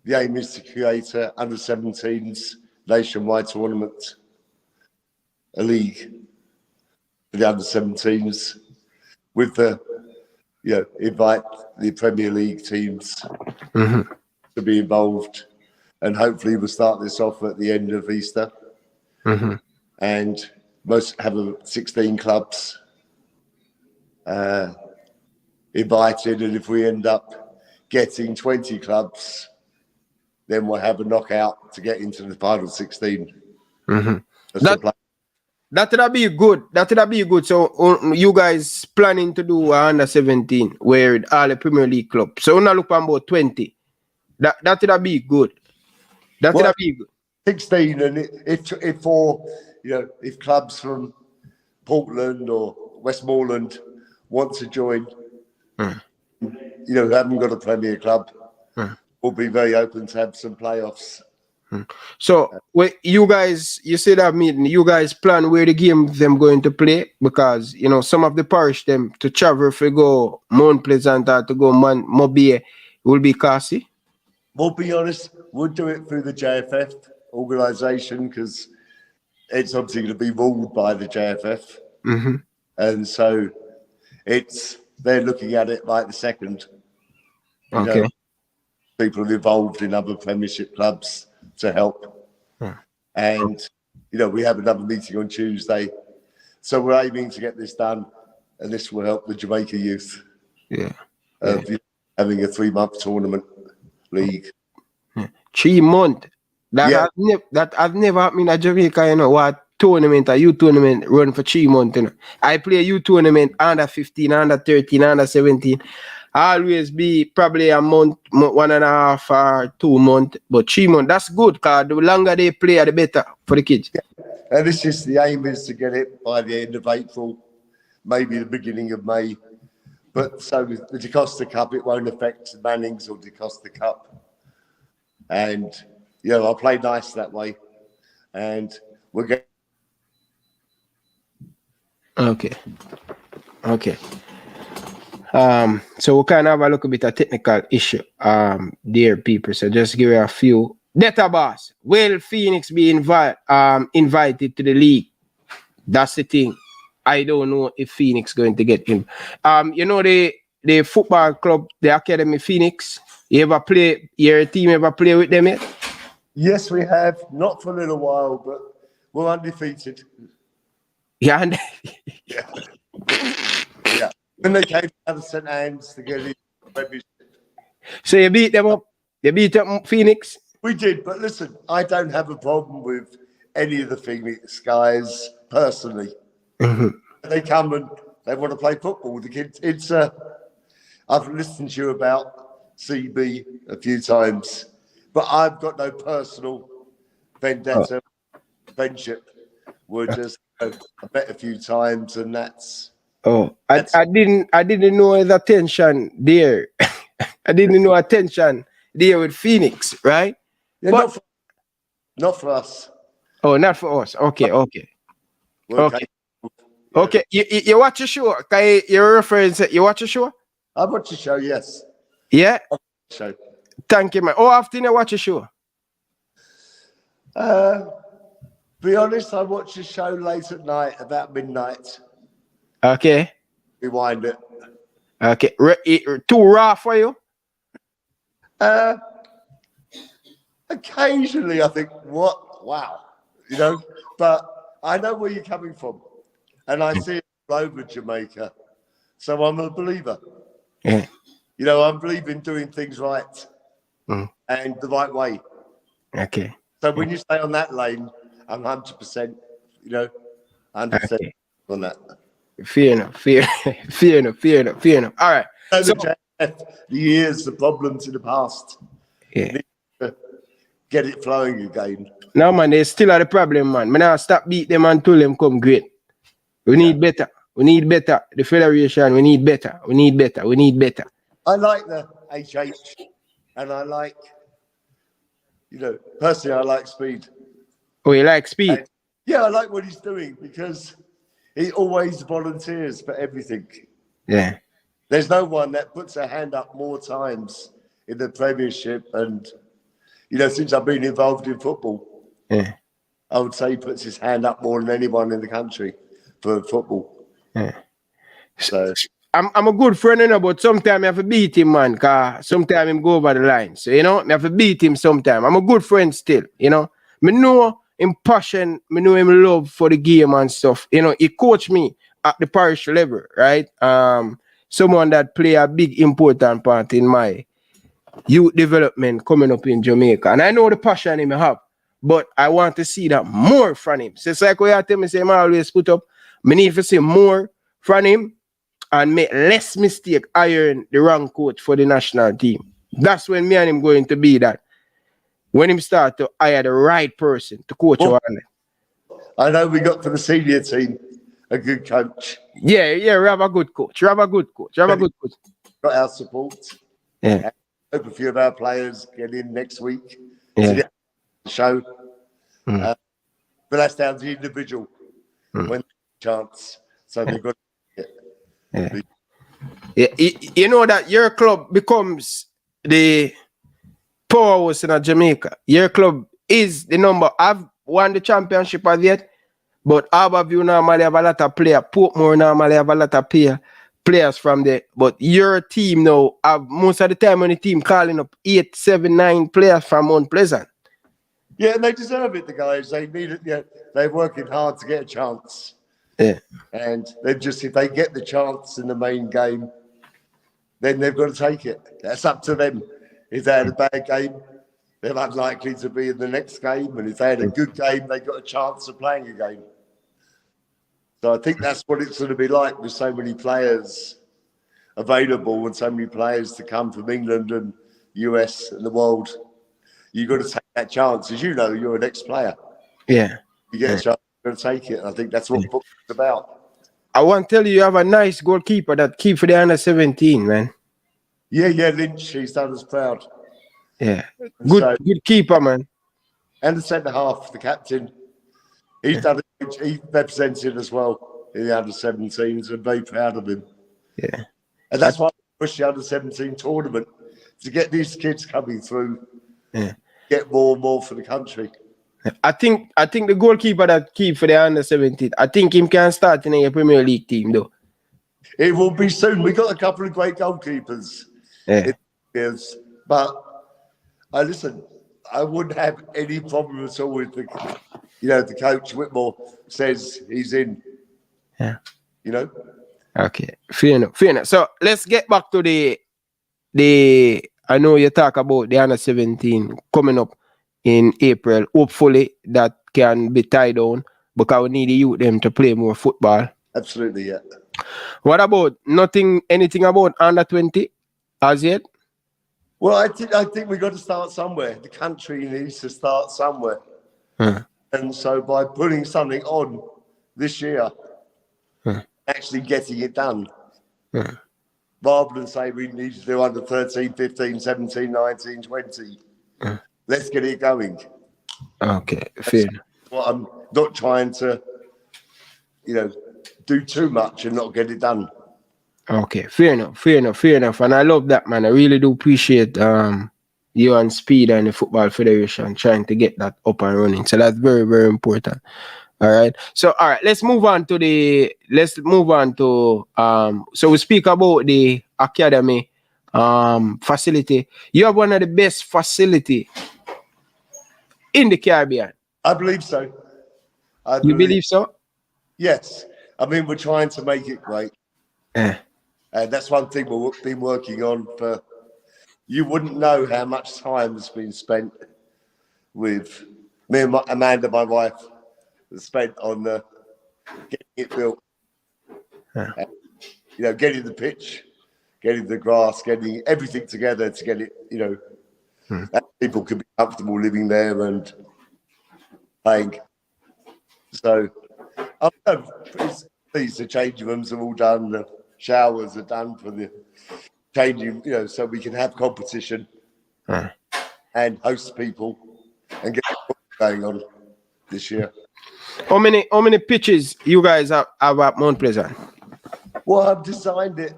The aim is to create a under-17s nationwide tournament, a league for the under-17s, with the invite the Premier League teams to be involved, and hopefully we'll start this off at the end of Easter, and most have 16 clubs invited, and if we end up getting 20 clubs, then we'll have a knockout to get into the final 16. That would be good. That would be good. So you guys planning to do under 17 where all the Premier League clubs. So we're looking about 20. That would be good. That would be good. 16, and if clubs from Portland or Westmoreland want to join, who haven't got a Premier club, we'll be very open to have some playoffs. So, you guys, you said that meeting, you guys plan where the game them going to play? Because, some of the parish them to travel if we go Mount Pleasant or to go Mobile will be costly. We'll be honest, we'll do it through the JFF organisation because it's obviously going to be ruled by the JFF. And so they're looking at it like the second. Okay. People involved in other Premiership clubs to help. And, we have another meeting on Tuesday. So we're aiming to get this done, and this will help the Jamaica youth. Having a 3-month tournament league. 3 months. That has never happened in Jamaica, what tournament, a youth tournament run for 3 months. I play a youth tournament under 15, under 13, under 17. Always be probably a month, 1.5 or 2 months, but 3 months. That's good because the longer they play, the better for the kids. And the aim is to get it by the end of April, maybe the beginning of May. But so with the DeCosta Cup, it won't affect Mannings or DeCosta Cup. And, I'll play nice that way. And we're going. Okay. So we can have a little bit of technical issue, dear people. So just give you a few. Data boss, will Phoenix be invited to the league? That's the thing. I don't know if Phoenix going to get him. The football club, the Academy Phoenix. Your team ever play with them yet? Yes, we have. Not for a little while, but we're undefeated. Yeah. Yeah. When they came out of St. Anne's to get in Premiership. So you beat them up? You beat up Phoenix? We did, but listen, I don't have a problem with any of the Phoenix guys personally. They come and they want to play football with the kids. I've listened to you about CB a few times, but I've got no personal vendetta, friendship. We're just I met a few times, and that's. I didn't know his attention there. I didn't know attention there with Phoenix, right? Yeah, but not for us. Oh, not for us. Okay. Okay. Okay. You watch a show? You're referring to, you watch a show? I watch the show, yes. Yeah. Show. Thank you, man. How often you watch a show? Be honest, I watch the show late at night, about midnight. Okay. Rewind it. Okay. Too raw for you? Occasionally, I think, what? Wow. You know, but I know where you're coming from. And I see it all over Jamaica. So I'm a believer. Yeah. You know, I believe in doing things right and the right way. Okay. So when you stay on that lane, I'm 100%, you know, 100% on that. Fair enough. Fair enough. All right. So So, the years, the problems in the past. yeah. Need to get it flowing again. No, man, they still are the problem, man. Man, I stop beat them until them come great. We need better. We need better. The federation, we need better. We need better. We need better. I like the HH, and I like, you know, personally, I like Speed. Oh, you like Speed? And, yeah, I like what he's doing because he always volunteers for everything. Yeah. There's no one that puts their hand up more times in the Premiership. And, you know, since I've been involved in football, Yeah. I would say he puts his hand up more than anyone in the country for football. Yeah. So I'm a good friend, you know, but sometimes I have to beat him, man, because sometimes him go over the line. So, you know, I have to beat him sometimes. I'm a good friend still, you know. I know him passion, I know him love for the game and stuff. You know, he coached me at the parish level, right? Someone that play a big important part in my youth development coming up in Jamaica. And I know the passion he may have, but I want to see that more from him. So it's like what you tell me, say, I always put up, I need to see more from him and make less mistake hiring the wrong coach for the national team. That's when me and him going to be that. When him start to hire the right person to coach our I know we got for the senior team a good coach. Yeah, we have a good coach. Got our support. Yeah. I hope a few of our players get in next week Yeah. to get the show. But that's down to the individual when chance. So they've got to get it. Yeah. You know that your club becomes the powerhouse in Jamaica. Your club is the number. I've won the championship as yet, but Harborview normally have a lot of players. Portmore normally have a lot of players from there. But your team now have most of the time when the team calling up 8, 7, 9 players from Mount Pleasant. Yeah, and they deserve it, the guys. They need it. Yeah, they're working hard to get a chance. Yeah. And they just, if they get the chance in the main game, then they've got to take it. That's up to them. If they had a bad game, they're unlikely to be in the next game. And if they had a good game, they got a chance of playing a game. So I think that's what it's going to be like with so many players available and so many players to come from England and US and the world. You've got to take that chance. As you know, you're an ex-player. Yeah. You get a chance, you've got to take it. And I think that's what football's about. I want to tell you have a nice goalkeeper that keep for the under 17, man. Yeah, Lynch, he's done us proud. Yeah. Good keeper, man. And the centre half, the captain. He's done it. He represented as well in the under 17s. I'm very proud of him. Yeah. And that's why I push the under 17 tournament to get these kids coming through. Yeah. Get more and more for the country. I think the goalkeeper that keep for the under 17, I think him can start in a Premier League team though. It will be soon. We got a couple of great goalkeepers. Yeah. But listen, I wouldn't have any problem at all with the coach Whitmore says he's in. Yeah. You know? Okay. Fair enough. So let's get back to the I know you talk about the under 17 coming up in April. Hopefully that can be tied down because we need the youth them to play more football. Absolutely, yeah. What about anything about under 20 as yet? Well, I think we've got to start somewhere. The country needs to start somewhere. And so by putting something on this year, actually getting it done, rather than say we need to do under 13, 15, 17, 19, 20, let's get it going. Okay, fair. Well, I'm not trying to do too much and not get it done. Okay, fair enough. And I love that, man. I really do appreciate you and Speed and the Football Federation trying to get that up and running. So that's very, very important. All right. So all right, let's move on to so we speak about the academy facility. You have one of the best facility in the Caribbean. I believe so. You believe so? Yes. I mean, we're trying to make it great. Yeah. And that's one thing we've been working on for. You wouldn't know how much time has been spent with me and Amanda, my wife, spent on getting it built. Yeah. And, getting the pitch, getting the grass, getting everything together to get it, that people could be comfortable living there and playing. So I'm pleased the changing rooms are all done, the showers are done for the changing, so we can have competition and host people and get going on this year. How many pitches you guys have at Mount Pleasant? Well, I've designed it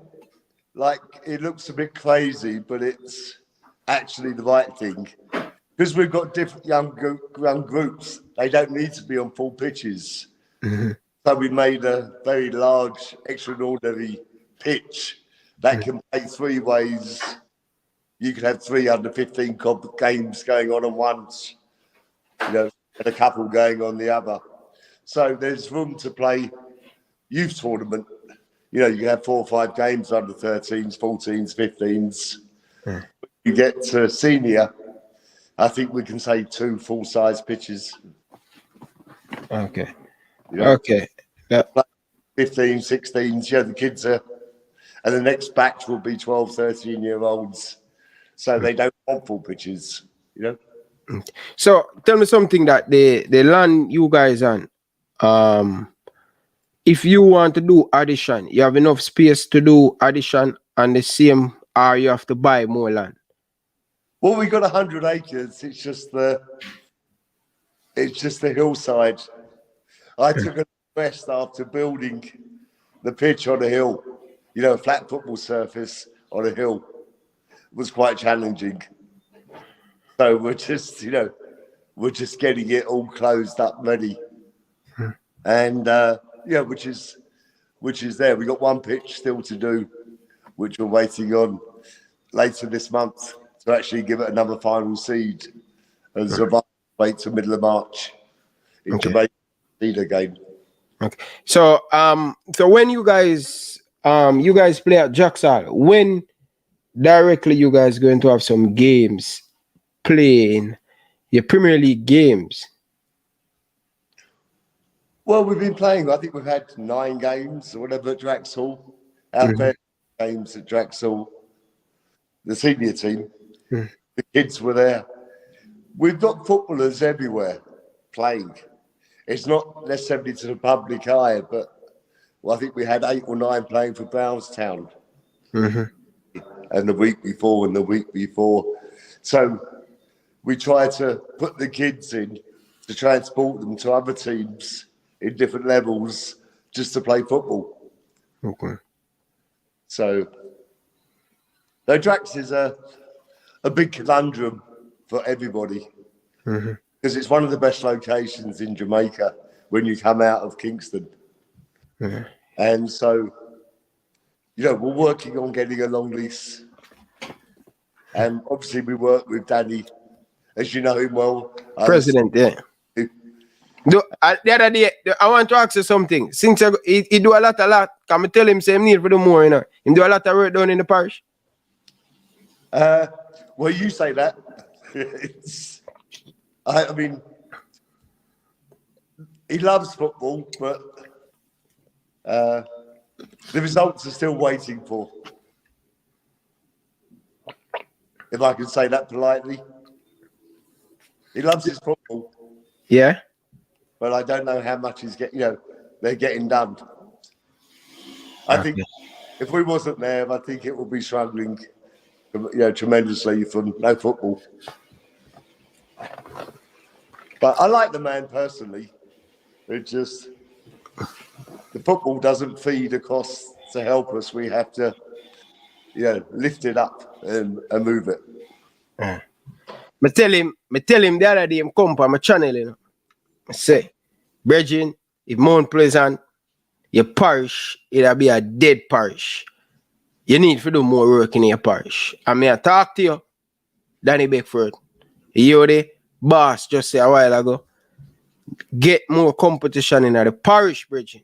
like it looks a bit crazy, but it's actually the right thing. Because we've got different young groups, they don't need to be on full pitches. Mm-hmm. So we made a very large, extraordinary pitch that can play three ways. You could have 3 under 15 games going on once, and a couple going on the other. So there's room to play youth tournament. You can have 4 or 5 games under 13s, 14s, 15s. Yeah. You get to senior, I think we can say 2 full-size pitches. Okay. Okay. Yeah. 15, 16s, the kids are, and the next batch will be 12, 13-year-olds. So they don't want full pitches, So tell me something that the land you guys on, if you want to do addition, you have enough space to do addition on the same, or you have to buy more land? Well, we got 100 acres. It's just the hillside. I took a rest after building the pitch on a hill, a flat football surface on a hill. It was quite challenging. So we're just getting it all closed up, ready. And which is there. We got one pitch still to do, which we're waiting on later this month to actually give it another final seed and survive. Wait till middle of March in Jamaica seed again. Okay. So when you guys play at Jacksal, when directly you guys going to have some games playing your Premier League games? Well, we've been playing. I think we've had 9 games or whatever at Draxall. Our first games at Draxall, the senior team. The kids were there. We've got footballers everywhere playing. It's not necessarily to the public eye, but I think we had 8 or 9 playing for Brownstown. And the week before and the week before. So we try to put the kids in to transport them to other teams in different levels just to play football. Okay. So Drax is a big conundrum for everybody because it's one of the best locations in Jamaica when you come out of Kingston. And so, we're working on getting a long lease. And obviously we work with Danny, as you know him well. President, yeah. The other day, I want to ask you something. Since he do a lot, can I tell him same need for the more, He do a lot of work down in the parish? Well, you say that. I mean, he loves football, but the results are still waiting for. If I can say that politely. He loves his football. Yeah. But I don't know how much he's they're getting done. I think if we wasn't there, I think it would be struggling, tremendously from no football. But I like the man personally. It just, the football doesn't feed across to help us. We have to, lift it up and move it. Me tell him the other day, him come on my channel, I say, Bridging, if Mount Pleasant, your parish, it'll be a dead parish. You need to do more work in your parish. I mean, I talk to you, Danny Beckford. You hear the boss just say a while ago, get more competition in the parish, Bridging.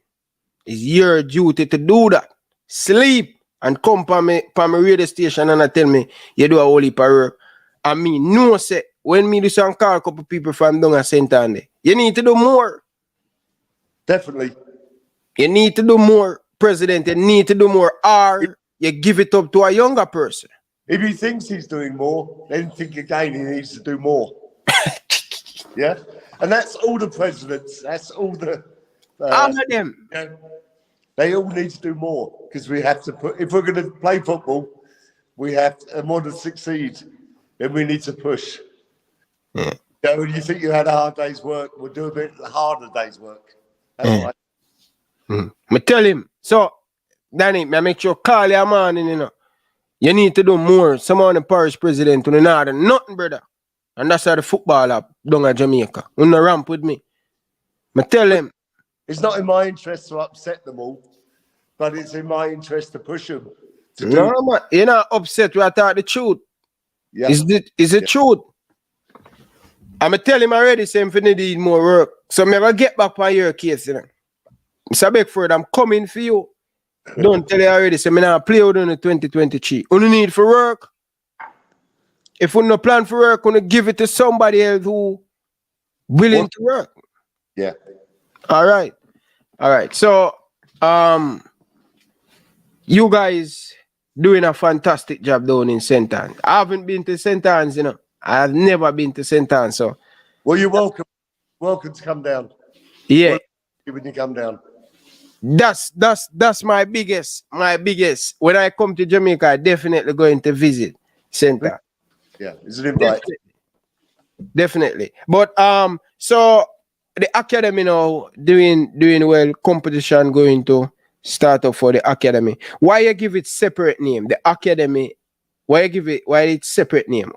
It's your duty to do that. Sleep and come from my radio station and I tell me you do a whole heap of work. I mean, no say when me do some call a couple people from down at St. Andy, you need to do more. Definitely. You need to do more, President. You need to do more. Or you give it up to a younger person. If he thinks he's doing more, then think again he needs to do more. Yeah? And that's all the presidents. That's all the... all of them. They all need to do more because we have to put... If we're going to play football, we have to, and want to succeed, then we need to push. Yeah. When you think you had a hard day's work, we'll do a bit harder day's work. That's right. I tell him, so, Danny, I make sure call your man, you need to do more. Someone on the parish president who not do nothing, brother. And that's how the football up down at Jamaica. Who no ramp with me. I tell him. It's not in my interest to upset them all, but it's in my interest to push them. No, man, you're not upset. We are talking the truth. Yeah. Is the truth? I'm tell him already, saying for need more work. So I'm never get back on your case, Mr. Beckford, I'm coming for you. Don't tell you already, so I'm not play with you in 2023. You need for work. If you no plan for work, you give it to somebody else who willing to work. Yeah. All right. So, you guys doing a fantastic job down in St. Anne's. I haven't been to St. Anne's, I have never been to St. Anne's, so. Well, you're welcome. Welcome to come down. Yeah. When you come down. That's my biggest. When I come to Jamaica, I definitely going to visit St. Anne's. Yeah, it's an invite. Definitely. But so the academy now doing well, competition going to start up for the academy. Why you give it separate name? The academy, why it's separate name?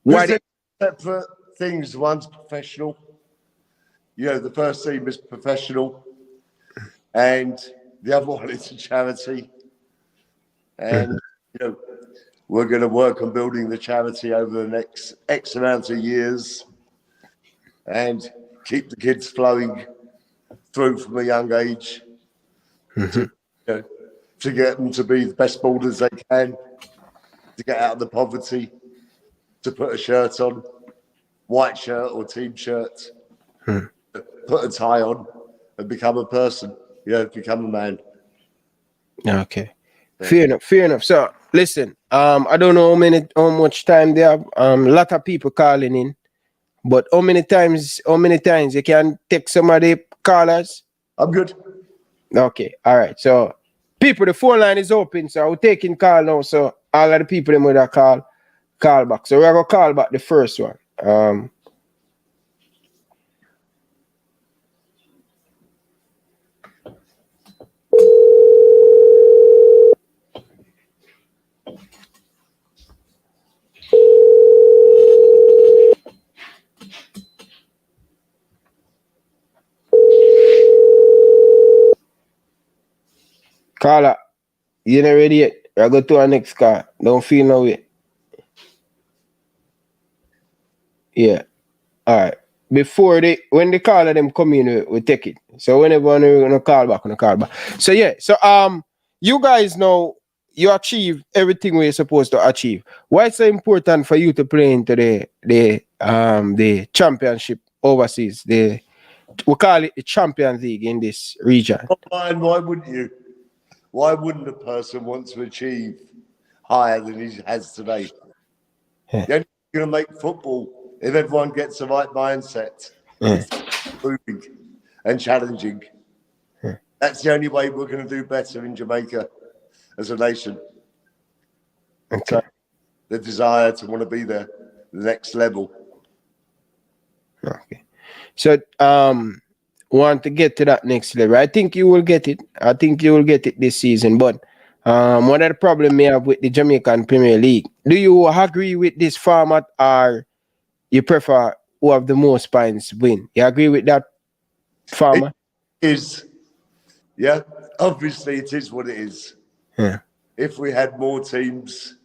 Why separate things? One's professional. The first team is professional, and the other one is a charity. And we're going to work on building the charity over the next X amount of years and keep the kids flowing through from a young age to get them to be the best ballers they can, to get out of the poverty, to put a shirt on, white shirt or team shirt, put a tie on and become a person, become a man. Okay. Yeah. Fair enough. So listen, I don't know how much time they have. A lot of people calling in, but how many times you can take some of the callers? I'm good. Okay, all right. So people, the phone line is open, so I'm taking call now. So all of the people them with a call back. So we're gonna call back the first one. Caller, you not ready yet? I go to our next call. Don't feel no way. Yeah. All right. When the caller them come in, we take it. So whenever we're gonna call back. So yeah. So you guys know you achieve everything we're supposed to achieve. Why it's so important for you to play into the championship overseas? We call it the Champions League in this region. Why wouldn't you? Why wouldn't a person want to achieve higher than he has today? Yeah. You're only going to make football if everyone gets the right mindset, moving and challenging. Yeah. That's the only way we're going to do better in Jamaica as a nation. Okay. So the desire to want to be there, the next level. Okay. So want to get to that next level. I think you will get it. I think you will get it this season. But one of the problems we have with the Jamaican Premier League, do you agree with this format or you prefer who have the most points win? You agree with that format? It is, yeah. Obviously, it is what it is. Yeah. If we had more teams,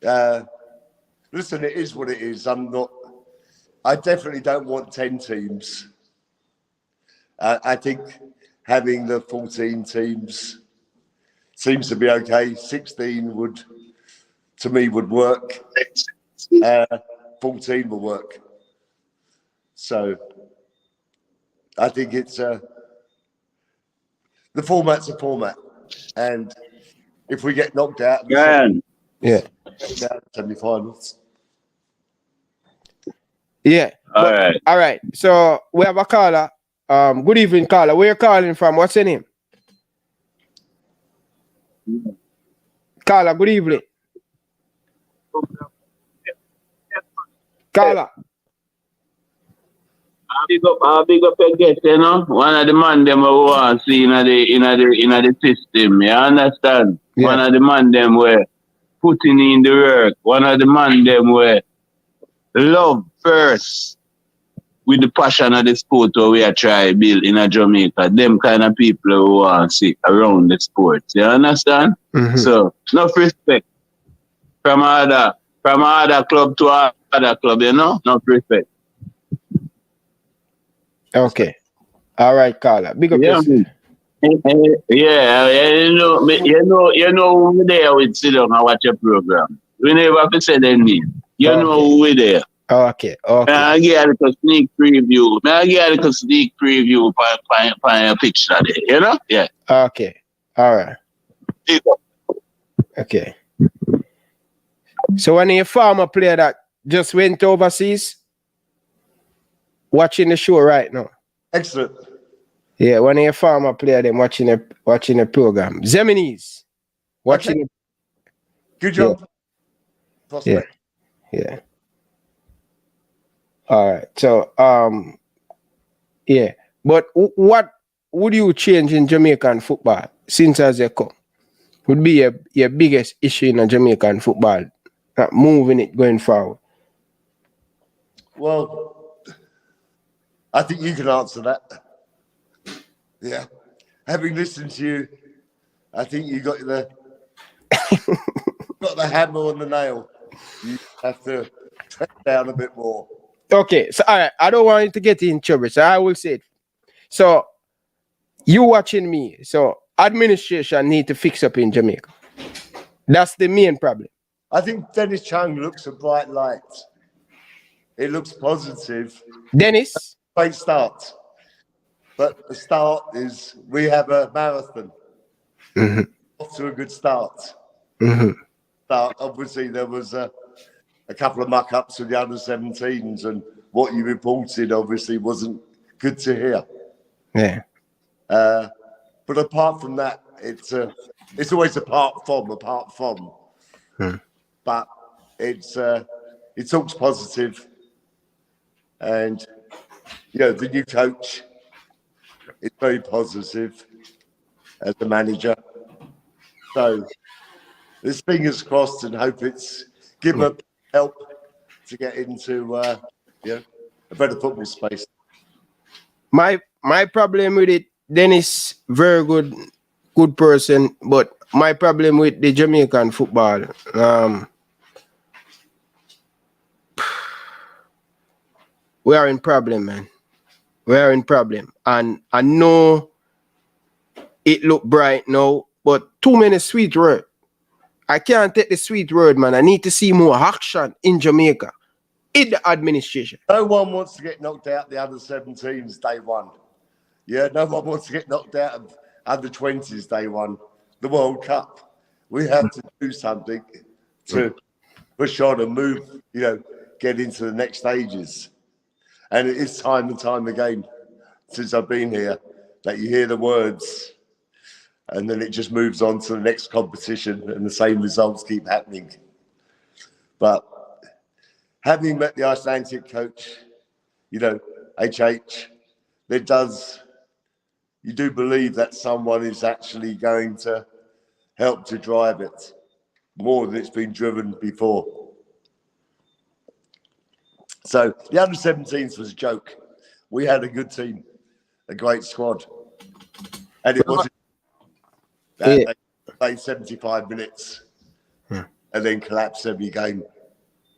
listen, it is what it is. I definitely don't want 10 teams. I think having the 14 teams seems to be okay. 16 would work. 14 will work. So I think it's the format's a format, and if we get knocked out, semi-finals. Yeah. All right. So we have a caller. Good evening, caller. Where you calling from? What's your name? Caller, good evening. Caller. I'll big up your guest, you know. One of the man them who want to see in the system. You understand? Yeah. One of the man them were putting in the work. One of the man them were love first with the passion of the sport where we are trying to build in a Jamaica. Them kind of people who want to see around the sport. You understand? Mm-hmm. So enough respect from other club to other club, you know? Enough respect. Okay. All right, caller. Big up Yeah. yourself. Yeah, you know who we there with sit down and watch your program. We never have to say their name. You know who we there. Okay. I get a little sneak preview. For a picture there, you know? Yeah. Okay. All right. Okay. So when a former player that just went overseas, watching the show right now. Excellent. Yeah, when a former player them watching the program. Zeminis. Watching it. Good job. Prospect. Yeah. All right. So yeah. But what would you change in Jamaican football since as you come? Would be your biggest issue in Jamaican football, not moving it going forward? Well, I think you can answer that. Yeah. Having listened to you, I think you got the hammer on the nail. You have to track down a bit more. Okay, so all right, I don't want you to get in trouble, so I will say it. So you watching me, so administration need to fix up in Jamaica. That's the main problem. I think Dennis Chung looks a bright light. It looks positive. Dennis? Great start. But the start is we have a marathon. Mm-hmm. Off to a good start. Mm-hmm. Obviously, there was a couple of muck-ups with the under-17s, and what you reported obviously wasn't good to hear. Yeah. But apart from that, it's always apart from. But it talks positive, and the new coach is very positive as a manager. So there's fingers crossed and hope it's give them help to get into a better football space. My problem with it, Dennis, very good person, but my problem with the Jamaican football, we are in problem, man. We are in problem. And I know it look bright now, but too many sweet words. I can't take the sweet word, man. I need to see more action in Jamaica, in the administration. No one wants to get knocked out the under-17s day one. Yeah, no one wants to get knocked out of under-20s day one. The World Cup. We have to do something to push on and move, get into the next stages. And it is time and time again since I've been here that you hear the words and then it just moves on to the next competition and the same results keep happening. But having met the Icelandic coach, HH, you do believe that someone is actually going to help to drive it more than it's been driven before. So the under-17s was a joke. We had a good team, a great squad. And it wasn't that they played 75 minutes and then collapsed every game.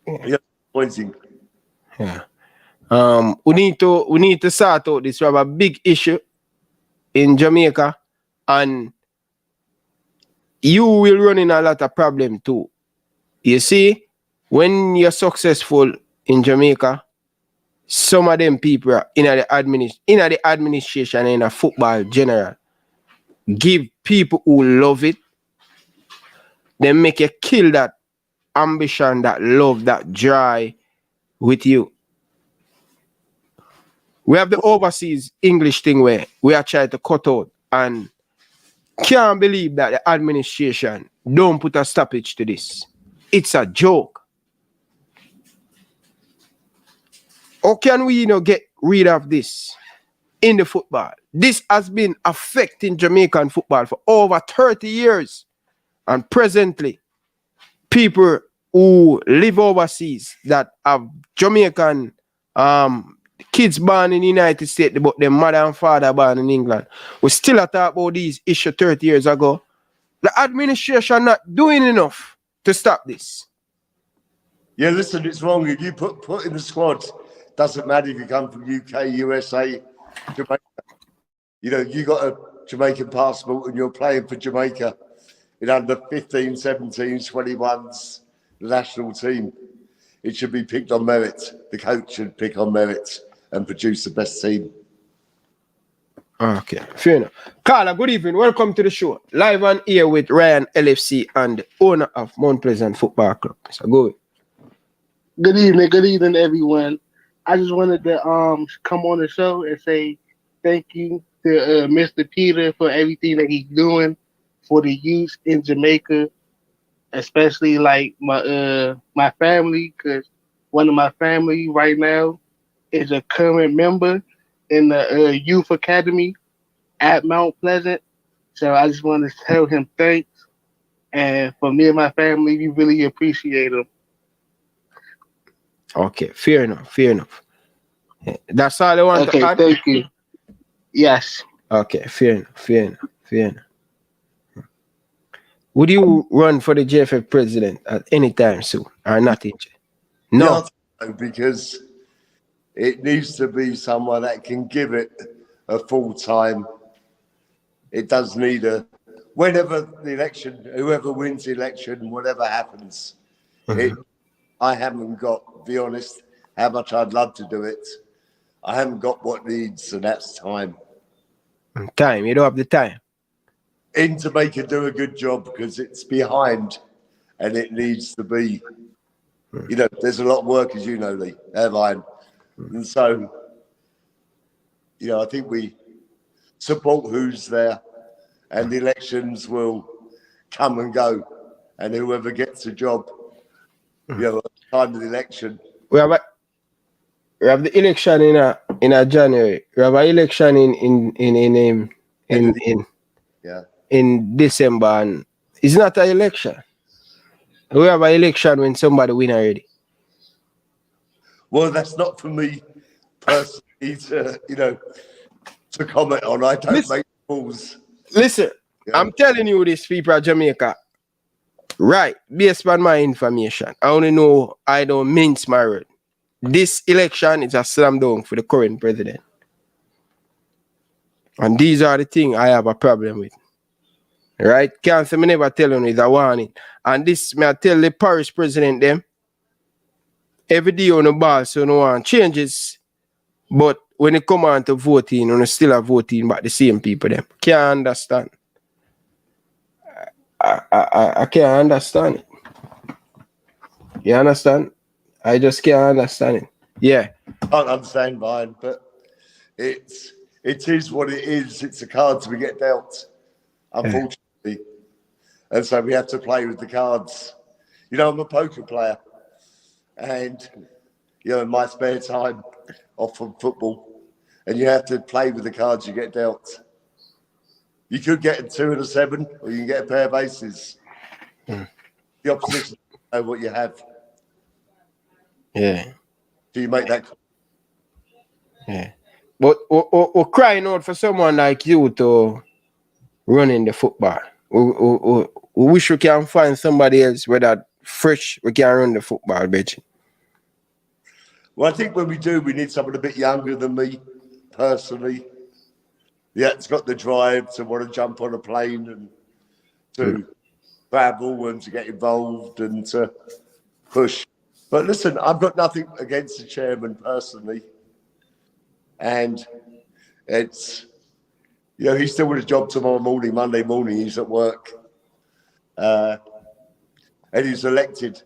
Yeah. Pointing. Yeah. We need to sort out this. We have a big issue in Jamaica, and you will run in a lot of problem too. You see, when you're successful in Jamaica, some of them people are in the administration and in a football general give people who love it. They make you kill that ambition, that love, that joy with you. We have the overseas English thing where we are trying to cut out, and can't believe that the administration don't put a stoppage to this. It's a joke. How can we get rid of this in the football? This has been affecting Jamaican football for over 30 years. And presently, people who live overseas that have Jamaican kids born in the United States, but their mother and father born in England, we still talk about these issues 30 years ago. The administration not doing enough to stop this. Yeah, listen, it's wrong. If you put in the squad, doesn't matter if you come from UK, USA, Jamaica. You got a Jamaican passport and you're playing for Jamaica in under 15, 17, 21s, the national team. It should be picked on merit. The coach should pick on merit and produce the best team. Okay, fair enough. Carla, good evening. Welcome to the show. Live on air with Ryan LFC and the owner of Mount Pleasant Football Club. So go. Good evening, everyone. I just wanted to come on the show and say thank you to Mr. Peter for everything that he's doing for the youth in Jamaica, especially like my family, because one of my family right now is a current member in the youth academy at Mount Pleasant. So I just want to tell him thanks, and for me and my family, we really appreciate him. Okay, fair enough. That's all I want to add. Thank you. Yes. Okay, fair enough. Would you run for the JFF president at any time soon or not? No. Because it needs to be someone that can give it a full time. It does need whenever the election, whoever wins the election, whatever happens, I haven't got, to be honest, how much I'd love to do it. I haven't got what needs, and that's time. Time, you don't have the time. In to make it do a good job because it's behind and it needs to be, there's a lot of work, as you know, Lee, airline. And so, I think we support who's there and the elections will come and go. And whoever gets a job, at the time of the election. We have the election in a January. We have an election in December, and it's not an election. We have an election when somebody win already. Well, that's not for me personally to comment on. I don't make rules. Listen, I'm telling you this, people of Jamaica. Right, based on my information, I only know I don't mince my word. This election is a slam dunk for the current president. And these are the things I have a problem with. Right? Can't say me never tell you it's a warning. And this, may I tell the parish president them, every day on the ball, so no one changes. But when it come on to voting, you still are voting back the same people them. Can't understand. I can't understand it. You understand? I just can't understand it. Yeah. I can't understand mine, but it is what it is. It's the cards we get dealt, unfortunately. And so we have to play with the cards. I'm a poker player. And, in my spare time off from football, and you have to play with the cards you get dealt. You could get a 2 and a 7, or you can get a pair of aces. The opposition know what you have. Yeah. Do you make that? Yeah. But we're crying out for someone like you to run in the football. We wish we can find somebody else where that fresh we can run the football, bitch. Well, I think when we do, we need someone a bit younger than me, personally. Yeah, it's got the drive to want to jump on a plane and to travel and to get involved and to push. But listen, I've got nothing against the chairman personally. And it's, you know, he's still with a job tomorrow morning, Monday morning, he's at work. And he's elected.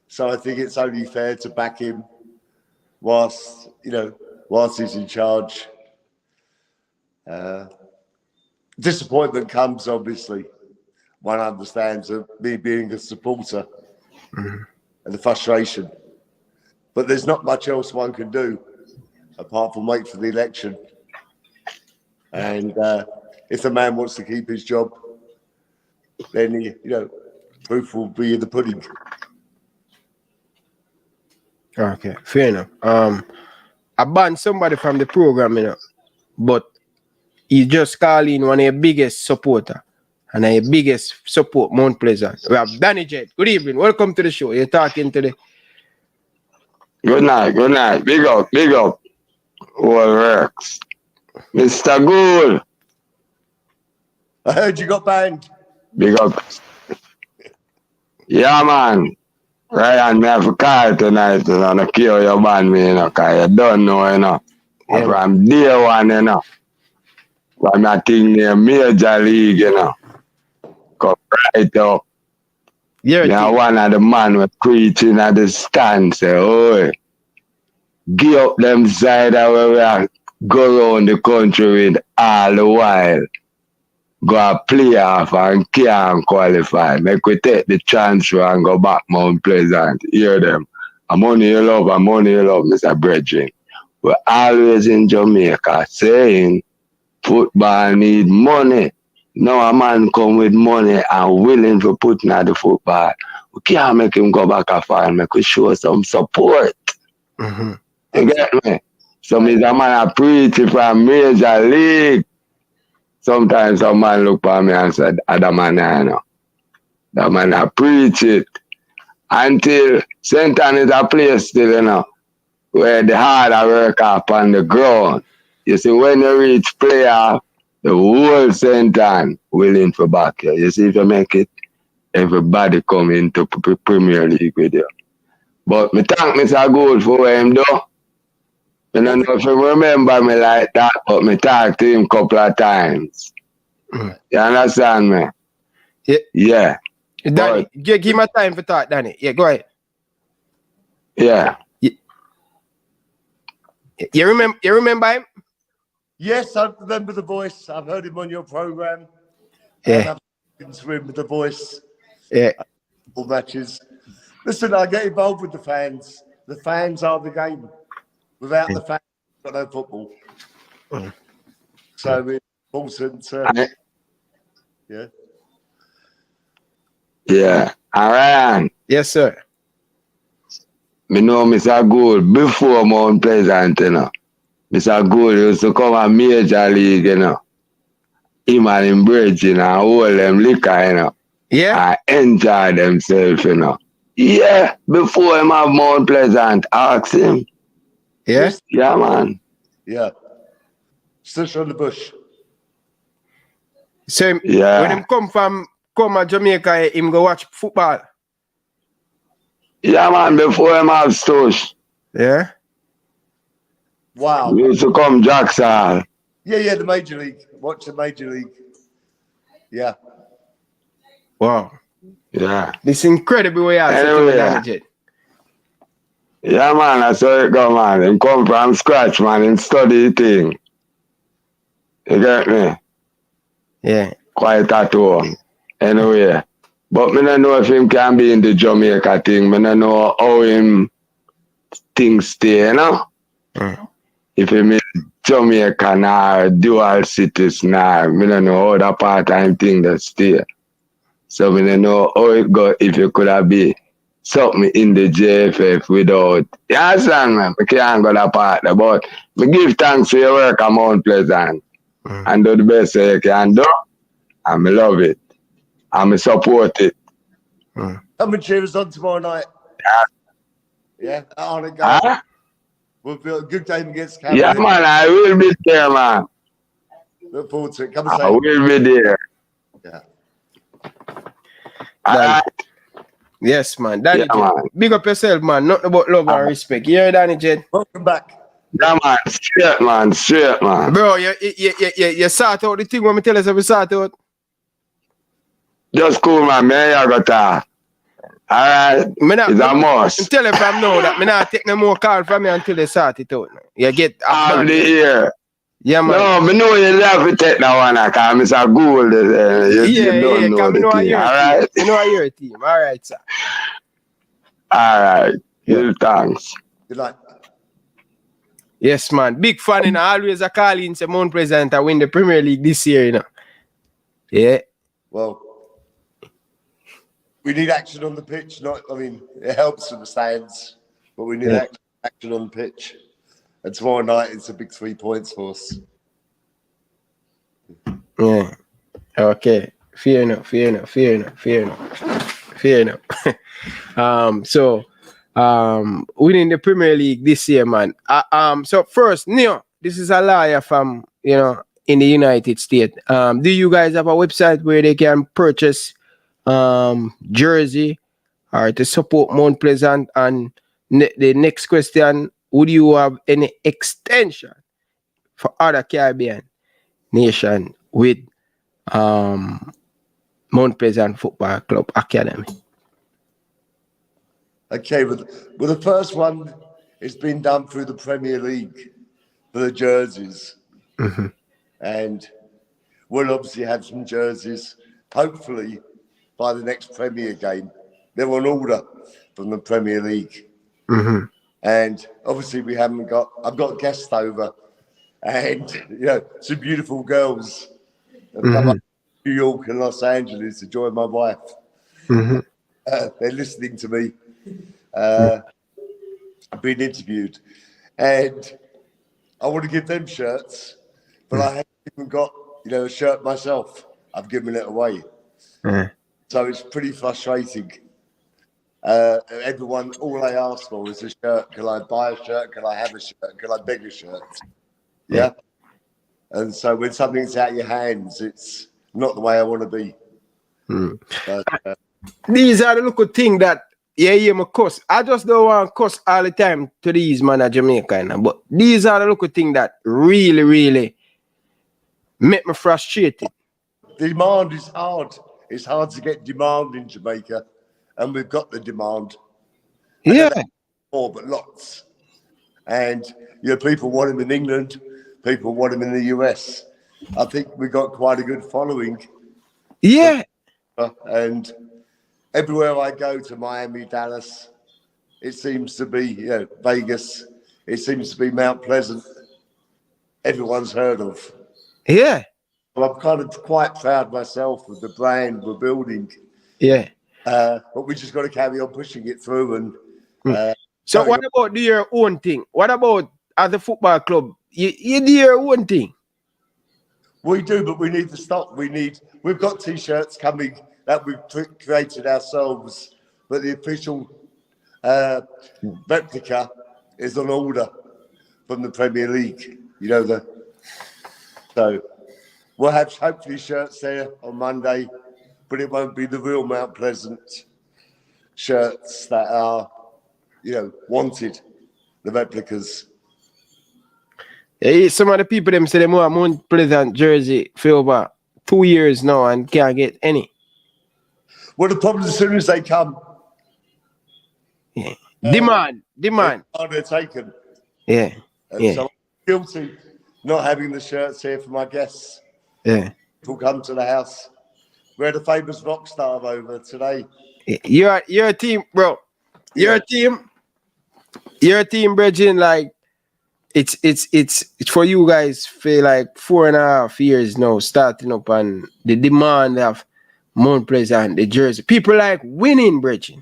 So I think it's only fair to back him whilst he's in charge. Disappointment comes, obviously. One understands of me being a supporter and the frustration. But there's not much else one can do apart from wait for the election. And if the man wants to keep his job, then, proof will be in the pudding. Okay, fair enough. I banned somebody from the program, but he just called in one of your biggest supporter and your biggest support, Mount Pleasant. We have Danny Jet. Good evening. Welcome to the show. You're talking to the... Good night. Big up. All works. Mr. Gould. I heard you got banned. Big up. Yeah, man. Ryan, me have a call tonight, to cure your band me, because you don't know, Yeah. From day one, From a thing near Major League, Come right up. Yeah, One of the man was preaching at the stand, say, oh, give up them side where we are go around the country with all the while. Go a play off and can't qualify. Make we take the transfer and go back Mount Pleasant. Hear them. I'm only you love, Mr. Bridging. We're always in Jamaica saying football need money. Now a man come with money and willing to put in the football. We can't make him go back a farm. Make we show some support. Mm-hmm. You get me? Some is a man a preach from Major League. Sometimes some man look at me and said, that man, that man a preach it. Until St. Anne is a place still, where the hard work up on the ground. You see, when you reach playoff, the whole St. Anne willing for back here. You see, if you make it, everybody come into Premier League with you. But me thank Mr. Gould for what him do. I don't know if you remember me like that, but me talk to him a couple of times. You understand me? Yeah. Danny, give him a time for talk, Danny. Yeah, go ahead. Yeah. You remember him? Yes, I remember the voice. I've heard him on your program. Yeah. I've been to him with the voice. Yeah. All matches. Listen, I get involved with the fans. The fans are the game. Without the fans, we've got no football. So it's important. Yeah. Yeah. Ryan. Yes, sir. Me know Mr. Gould before Mount Pleasant, Mr. Gould used to come a Major League, Him and him bridging and hold them liquor, Yeah. And enjoy themselves, Yeah, before him have Mount Pleasant, ask him. Yeah? Yeah, man. Yeah. Still on the bush. So Yeah. when him come to Jamaica, him go watch football. Yeah, man, before him have Stush. Yeah? Wow. He used to come Jackson. Yeah, the Major League. Watch the Major League. Yeah. Wow. Yeah. This incredible way out Anyway, to yeah, man, that's how it go, man. Him come from scratch, man. Him study thing. You get me? Yeah. Quite at home. Anyway. But me don't know if him can be in the Jamaica thing. Me don't know how him things stay, Mm. If him in Jamaican or dual citizen or me don't know how that part-time thing that stay. So we don't know how it go if you could have been something in the JFF without. You understand, man? We can't go that part. But we give thanks for your work at Mount Pleasant and do the best you can do. And I love it. And I support it. Come and cheer us on tomorrow night. Yeah, on it go. Huh? We'll be a good game against Cameroon. Yeah, man, I will be there, man. Look forward to it. Come and I say. will be there. Yeah. Yes, man. Danny Yeah, J. man. Big up yourself, man. Nothing about love and respect. You hear Danny J? Welcome back. Yeah, man. Straight, man. Straight, man. Bro, you sort out the thing when me tell us we sort out. Just cool, man. Man, you got that. All right. It's a must. Tell them from now that me not take no more call from you until they sort it out. You get Half the year. Yeah, man. No, I know you have to take that one, because Mr. Gould. You don't know the team, all right? You know your team. All right, sir. All right. Give thanks. Good night. Yes, man. Big fan, you know. Always a call in say Mount Pleasant to win the Premier League this year, you know. Yeah. Well, we need action on the pitch. It helps in the stands, but we need action on the pitch. And tomorrow night, it's a big 3 points for us. Yeah. Okay. Fair enough. Winning the Premier League this year, man. So first, Neo, this is a lawyer from, in the United States. Do you guys have a website where they can purchase jersey or to support Mount Pleasant? And the next question, would you have any extension for other Caribbean nation with Mount Pleasant Football Club Academy? Okay, well, the first one has been done through the Premier League for the jerseys. Mm-hmm. And we'll obviously have some jerseys, hopefully, by the next Premier game. They're on order from the Premier League. Mm-hmm. And obviously I've got guests over and, some beautiful girls have come up to New York and Los Angeles to join my wife. Mm-hmm. They're listening to me. I've been interviewed and I want to give them shirts, but I haven't even got, a shirt myself. I've given it away. So it's pretty frustrating. Everyone, all they ask for is a shirt. Can I buy a shirt? Can I have a shirt? Can I beg a shirt? Yeah. And so when something's out of your hands, it's not the way I want to be. But, these are the little things that my cuss. I just don't want to cuss all the time to these man of Jamaica, but these are the little things that really, really make me frustrated. Demand is hard. It's hard to get demand in Jamaica. And we've got the demand. Yeah. More, but lots. And people want him in England. People want him in the US. I think we've got quite a good following. Yeah. And everywhere I go, to Miami, Dallas, it seems to be, Vegas, it seems to be Mount Pleasant. Everyone's heard of. Yeah. Well, I'm kind of quite proud myself of the brand we're building. Yeah. But we just got to carry on pushing it through. And so what about do your own thing? What about as a football club? You do your own thing. We do, but we need to stop. We've got T-shirts coming that we've created ourselves, but the official replica is on order from the Premier League. So we'll have hopefully shirts there on Monday. But it won't be the real Mount Pleasant shirts that are, wanted, the replicas. Yeah, some of the people them say they want Mount Pleasant jersey for over 2 years now and can't get any. Well, the problem as soon as they come, demand. They're taken. Yeah. And so I'm guilty not having the shirts here for my guests. Yeah. Who come to the house. We had a famous rock star over today. You're a team, bro. You're a team, Bridging. Like, it's for you guys for like 4.5 years now, starting up on the demand of Mount Pleasant, the jersey. People like winning, Bridget.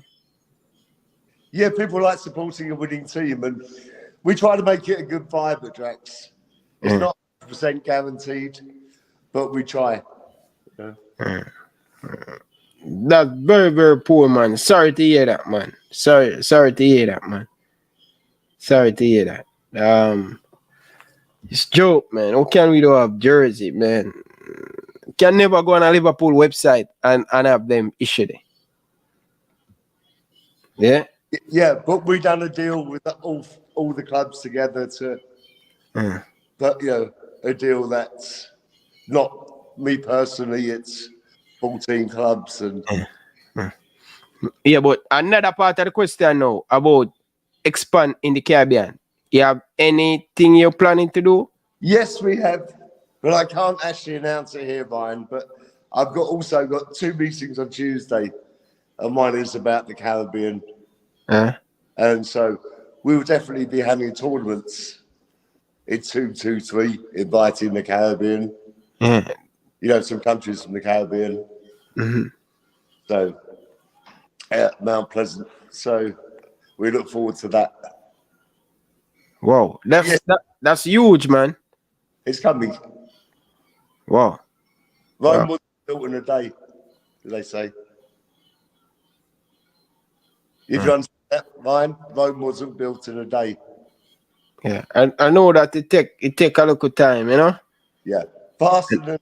Yeah, people like supporting a winning team, and we try to make it a good vibe at Drax. It's not 100% guaranteed, but we try. That's very, very poor, man. Sorry to hear that, man. Sorry to hear that, man. Sorry to hear that. It's joke, man. How can we don't have jersey, man? Can never go on a Liverpool website and have them issued it. Yeah? Yeah, but we done a deal with all the clubs together to, but a deal that's not me personally. It's 14 clubs and. Yeah, but another part of the question now about expand in the Caribbean. You have anything you're planning to do? Yes, we have, but I can't actually announce it here, Brian. But I've also got 2 meetings on Tuesday, and one is about the Caribbean. And so we will definitely be having tournaments in 223, inviting the Caribbean. Some countries from the Caribbean. So Mount Pleasant. So we look forward to that. Wow, that's huge, man. It's coming. Wow. Rome was built in a day, they say. If you understand that, Ryan, Rome wasn't built in a day. Yeah, I know that it take a little time, Yeah, faster than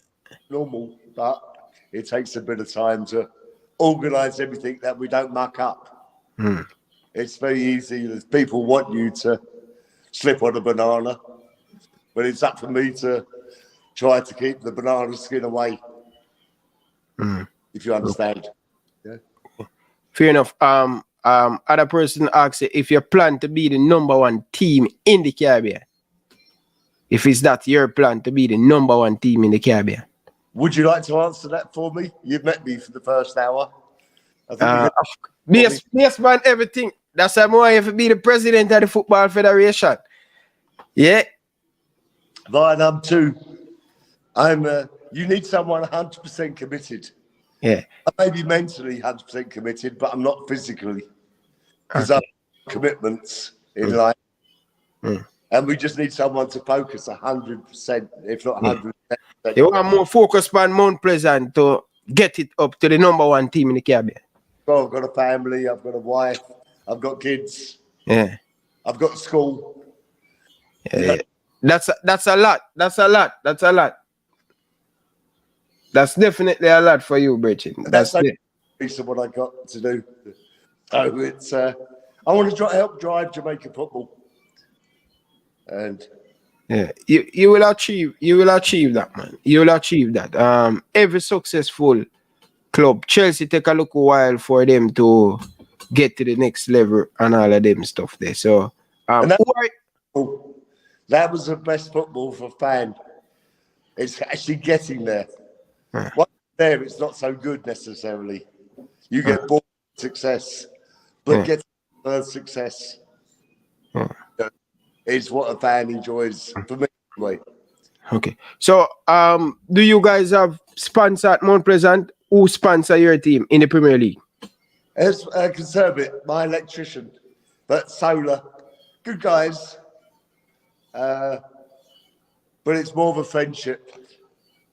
normal, but it takes a bit of time to organise everything that we don't muck up. It's very easy. People want you to slip on a banana, but it's up for me to try to keep the banana skin away. If you understand. Yeah. Fair enough. Other person asks if you plan to be the number 1 team in the Caribbean. If it's that your plan to be the number 1 team in the Caribbean. Would you like to answer that for me? You've met me for the first hour. Yes, man, everything. That's why I want to be the president of the Football Federation. Yeah. Ryan, I'm too. You need someone 100% committed. Yeah. I may be mentally 100% committed, but I'm not physically. Because I have commitments in life. And we just need someone to focus 100%, if not 100%. You want more focus on Mount Pleasant to get it up to the number 1 team in the Caribbean. Well, I've got a family, I've got a wife, I've got kids. Yeah. I've got school. Yeah. That's a lot. That's definitely a lot for you, Bridget. That's a piece of what I got to do. So it's I want to help drive Jamaica football. And yeah, you will achieve that, man. You will achieve that. Every successful club, Chelsea take a little while for them to get to the next level and all of them stuff there. So that was the best football for a fan. It's actually getting there. Once there, it's not so good necessarily. You get bored with success, but get further success is what a fan enjoys for me anyway. Okay. So do you guys have sponsor at Mount Pleasant? Who sponsor your team in the Premier League? It's Conservative, my electrician, but solar. Good guys. But it's more of a friendship.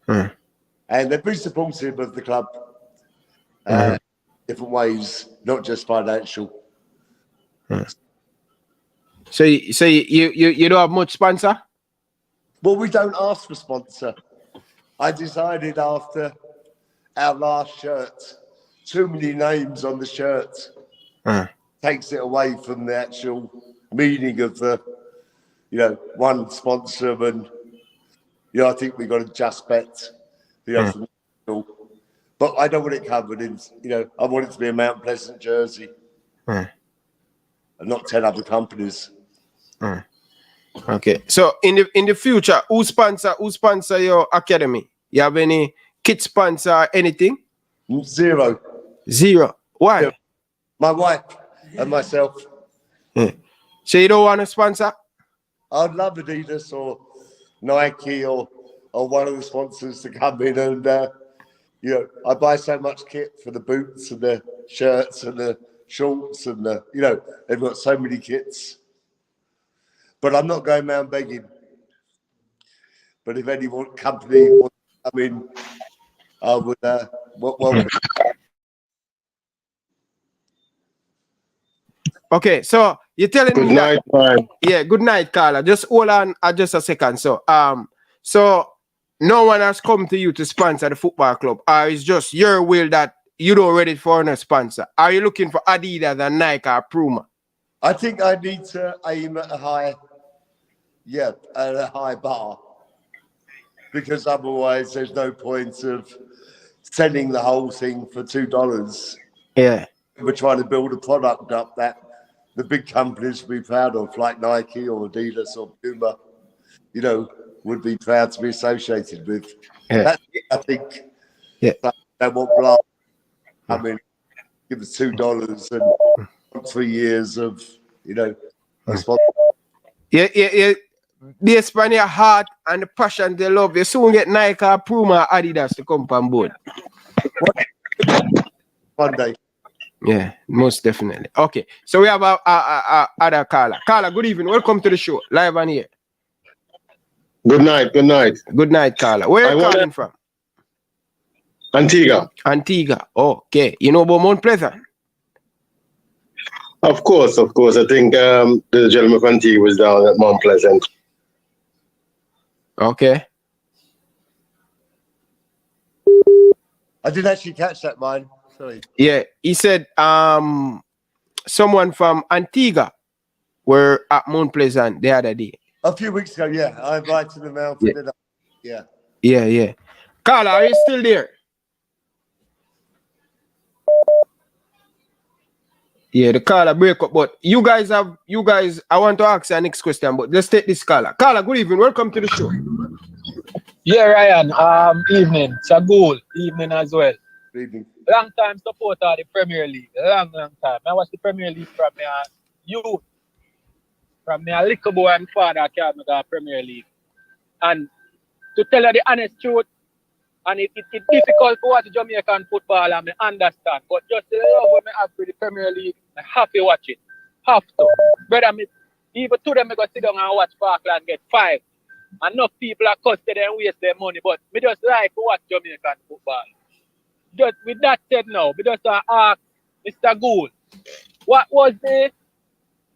And they've been supportive of the club different ways, not just financial. So you don't have much sponsor? Well, we don't ask for sponsor. I decided after our last shirt, too many names on the shirt takes it away from the actual meaning of the, one sponsor. And, I think we got a Just Bet. But I don't want it covered in, I want it to be a Mount Pleasant jersey. And not 10 other companies. Okay. So in the future, who sponsor your academy? You have any kit sponsor, anything? Zero. Why? Zero. My wife and myself. So you don't want to sponsor? I'd love Adidas or Nike or one of the sponsors to come in and, you know, I buy so much kit for the boots and the shirts and the shorts and the, you know, they've got so many kits. But I'm not going around begging. But if any company wants to come in, I would welcome. Okay, so you're telling Good me night, man. yeah, good night, Carla. Just hold on just a second. So so no one has come to you to sponsor the football club, or it's just your will that you don't ready for a sponsor? Are you looking for Adidas and Nike or Puma? I think I need to aim at a high bar, because otherwise there's no point of selling the whole thing for $2. Yeah. We're trying to build a product up that the big companies would be proud of, like Nike or Adidas or Puma, you know, would be proud to be associated with. Yeah. That's it, I think. Yeah. They want blood. I mean, give us $2 and 3 years of, you know, a sponsor. Yeah. Based on your heart and the passion they love, you soon get Nike or Puma or Adidas to come on board. One day. Yeah, most definitely. Okay, so we have other Carla. Carla, good evening. Welcome to the show, live on here. Good night. Good night. Good night, Carla. Where are you calling from? Antigua. Antigua. Okay. You know about Mount Pleasant? Of course. I think the gentleman from Antigua was down at Mount Pleasant. Okay. I didn't actually catch that, mine. Sorry. Yeah, he said someone from Antigua were at Mount Pleasant the other day. A few weeks ago, yeah. I invited them out for dinner. Yeah. Yeah. Carla, are you still there? Yeah, the Carla break up, but you guys, I want to ask your next question, but let's take this Carla. Carla, good evening. Welcome to the show. Yeah, Ryan. Evening. It's a Gould. Evening as well. Good evening. Long time supporter of the Premier League. Long time. I watched the Premier League from my youth. From my little boy and father I came to the Premier League. And to tell you the honest truth, and it's difficult to watch Jamaican football and I understand. But just the love when I have for the Premier League, I have to watch it. Have to. Brother, even to them I go sit down and watch Parkland get 5. Enough people are costed and waste their money, but me just like to watch Jamaican football. Just with that said now, we just ask Mr. Gould, what was the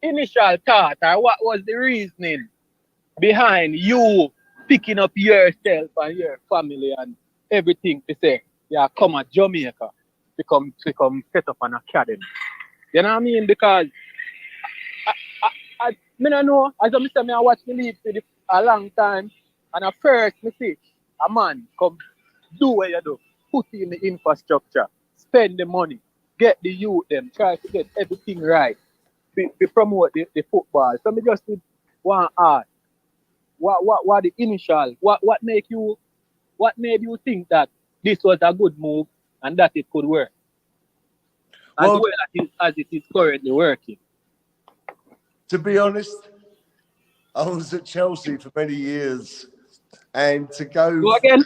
initial thought or what was the reasoning behind you picking up yourself and your family and everything to say, yeah, come at Jamaica to come set up an academy? You know what I mean? Because I don't know, as I say, I watch the league for a long time, and at first I see a man come do what you do, put in the infrastructure, spend the money, get the youth them, try to get everything right, to promote the football. So I just want to ask, what the initial, what made you think that this was a good move and that it could work? As well as it is currently working. To be honest, I was at Chelsea for many years, and to go again.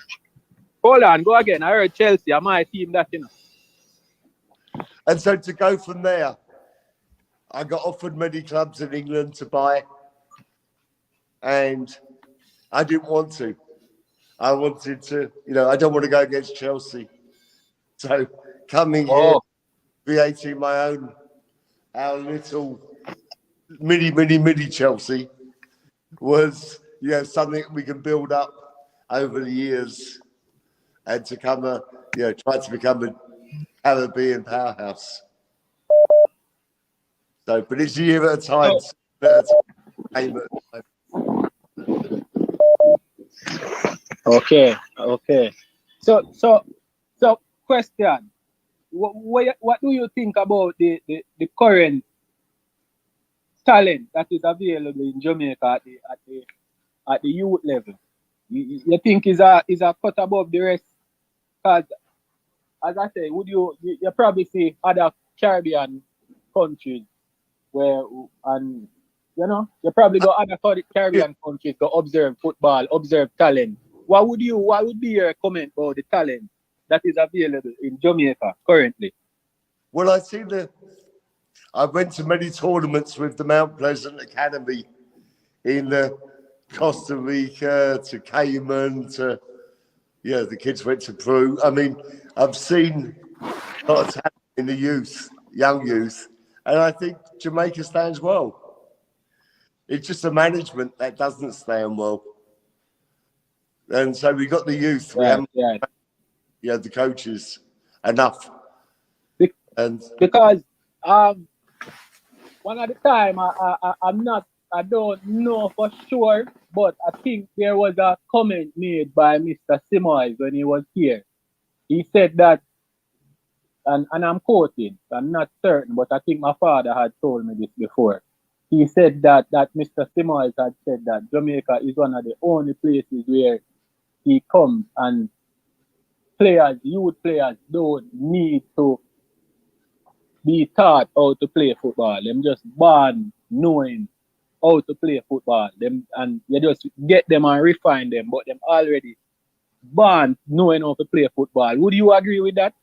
Hold on, go again. I heard Chelsea. I'm my team, that you know. And so to go from there, I got offered many clubs in England to buy, and I didn't want to. I wanted to, you know, I don't want to go against Chelsea. So coming here, creating my own, our little mini Chelsea was, you know, something we can build up over the years and to come try to become a Caribbean powerhouse. So, but it's a year at a time. Okay. So question. What do you think about the current talent that is available in Jamaica at the youth level? You think is a cut above the rest? Because as I say, you probably see other Caribbean countries where and you probably go other Caribbean countries to observe football, observe talent. What would be your comment about the talent that is available in Jamaica currently? Well, I went to many tournaments with the Mount Pleasant Academy in Costa Rica, to Cayman, to the kids went to Peru. I mean, I've seen a lot of talent in the youth, young youth, and I think Jamaica stands well. It's just the management that doesn't stand well. And so we got the youth. We haven't the coaches enough. Because one at a time, I don't know for sure, but I think there was a comment made by Mr. Simoes when he was here. He said that, and I'm quoting, I'm not certain, but I think my father had told me this before. He said that Mr. Simoes had said that Jamaica is one of the only places where he comes and youth players don't need to be taught how to play football. Them just born knowing how to play football. And you just get them and refine them, but them already born knowing how to play football. Would you agree with that?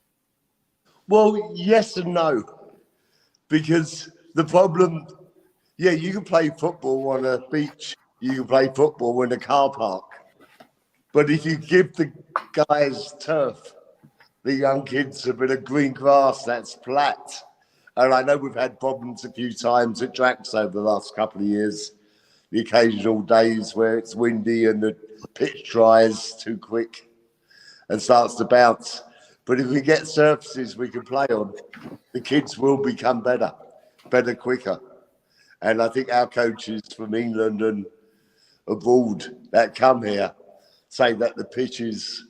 Well, yes and no. Because the problem, you can play football on a beach, you can play football in a car park. But if you give the guys turf, the young kids a bit of green grass that's flat. And I know we've had problems a few times at tracks over the last couple of years. The occasional days where it's windy and the pitch dries too quick and starts to bounce. But if we get surfaces we can play on, the kids will become better quicker. And I think our coaches from England and abroad that come here say that the pitches,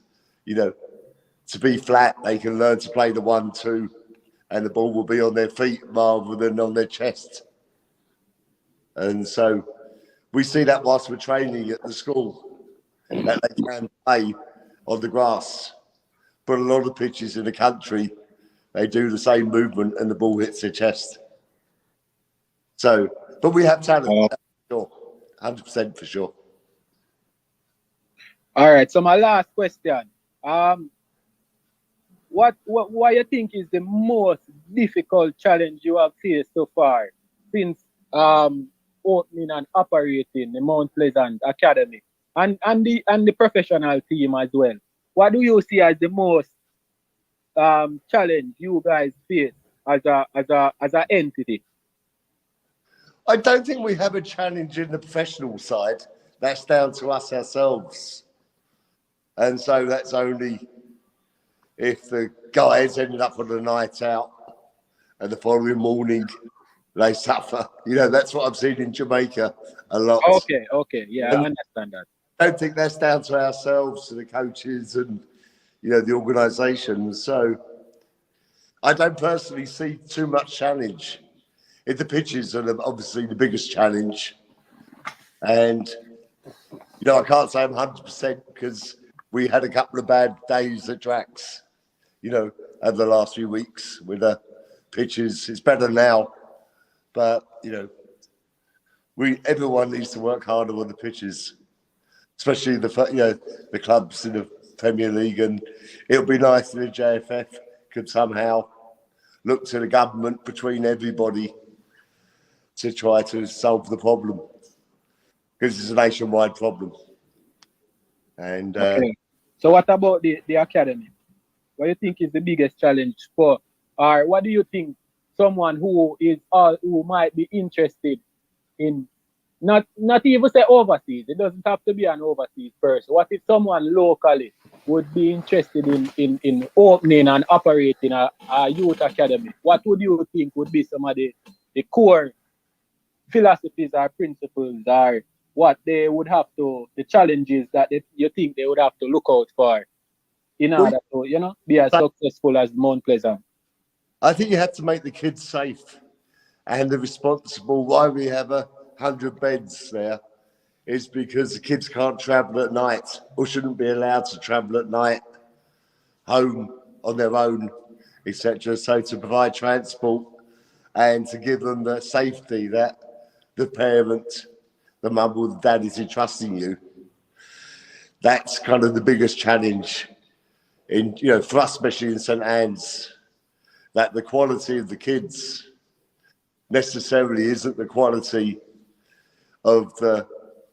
to be flat, they can learn to play the 1-2 and the ball will be on their feet rather than on their chest. And so we see that whilst we're training at the school, that they can play on the grass. But a lot of pitches in the country, they do the same movement and the ball hits their chest. So, but we have talent, for sure, 100% for sure. All right, so my last question. What you think is the most difficult challenge you have faced so far since opening and operating the Mount Pleasant Academy and the professional team as well? What do you see as the most challenge you guys face as a entity? I don't think we have a challenge in the professional side. That's down to us ourselves. And so that's only if the guys ended up on a night out and the following morning they suffer. That's what I've seen in Jamaica a lot. Okay. Yeah, I understand that. I don't think that's down to ourselves, to the coaches and, the organisation. So I don't personally see too much challenge. The pitches are obviously the biggest challenge. And, I can't say I'm 100% because we had a couple of bad days at tracks, over the last few weeks with the pitches. It's better now, but, everyone needs to work harder on the pitches, especially the clubs in the Premier League. And it'll be nice if the JFF could somehow look to the government between everybody to try to solve the problem, because it's a nationwide problem. And so what about the academy? What do you think is the biggest challenge or what do you think someone who might be interested in not even say overseas, it doesn't have to be an overseas person. What if someone locally would be interested in opening and operating a youth academy? What would you think would be some of the core philosophies or principles or what they would have to, the challenges that you think they would have to look out for in order to, be as successful as Mount Pleasant? I think you have to make the kids safe, and the responsible. Why we have 100 beds there is because the kids can't travel at night or shouldn't be allowed to travel at night home on their own, etc. So to provide transport and to give them the safety that the parent, the mum or the dad is entrusting you. That's kind of the biggest challenge in, you know, for us, especially in St Anne's, that the quality of the kids necessarily isn't the quality of the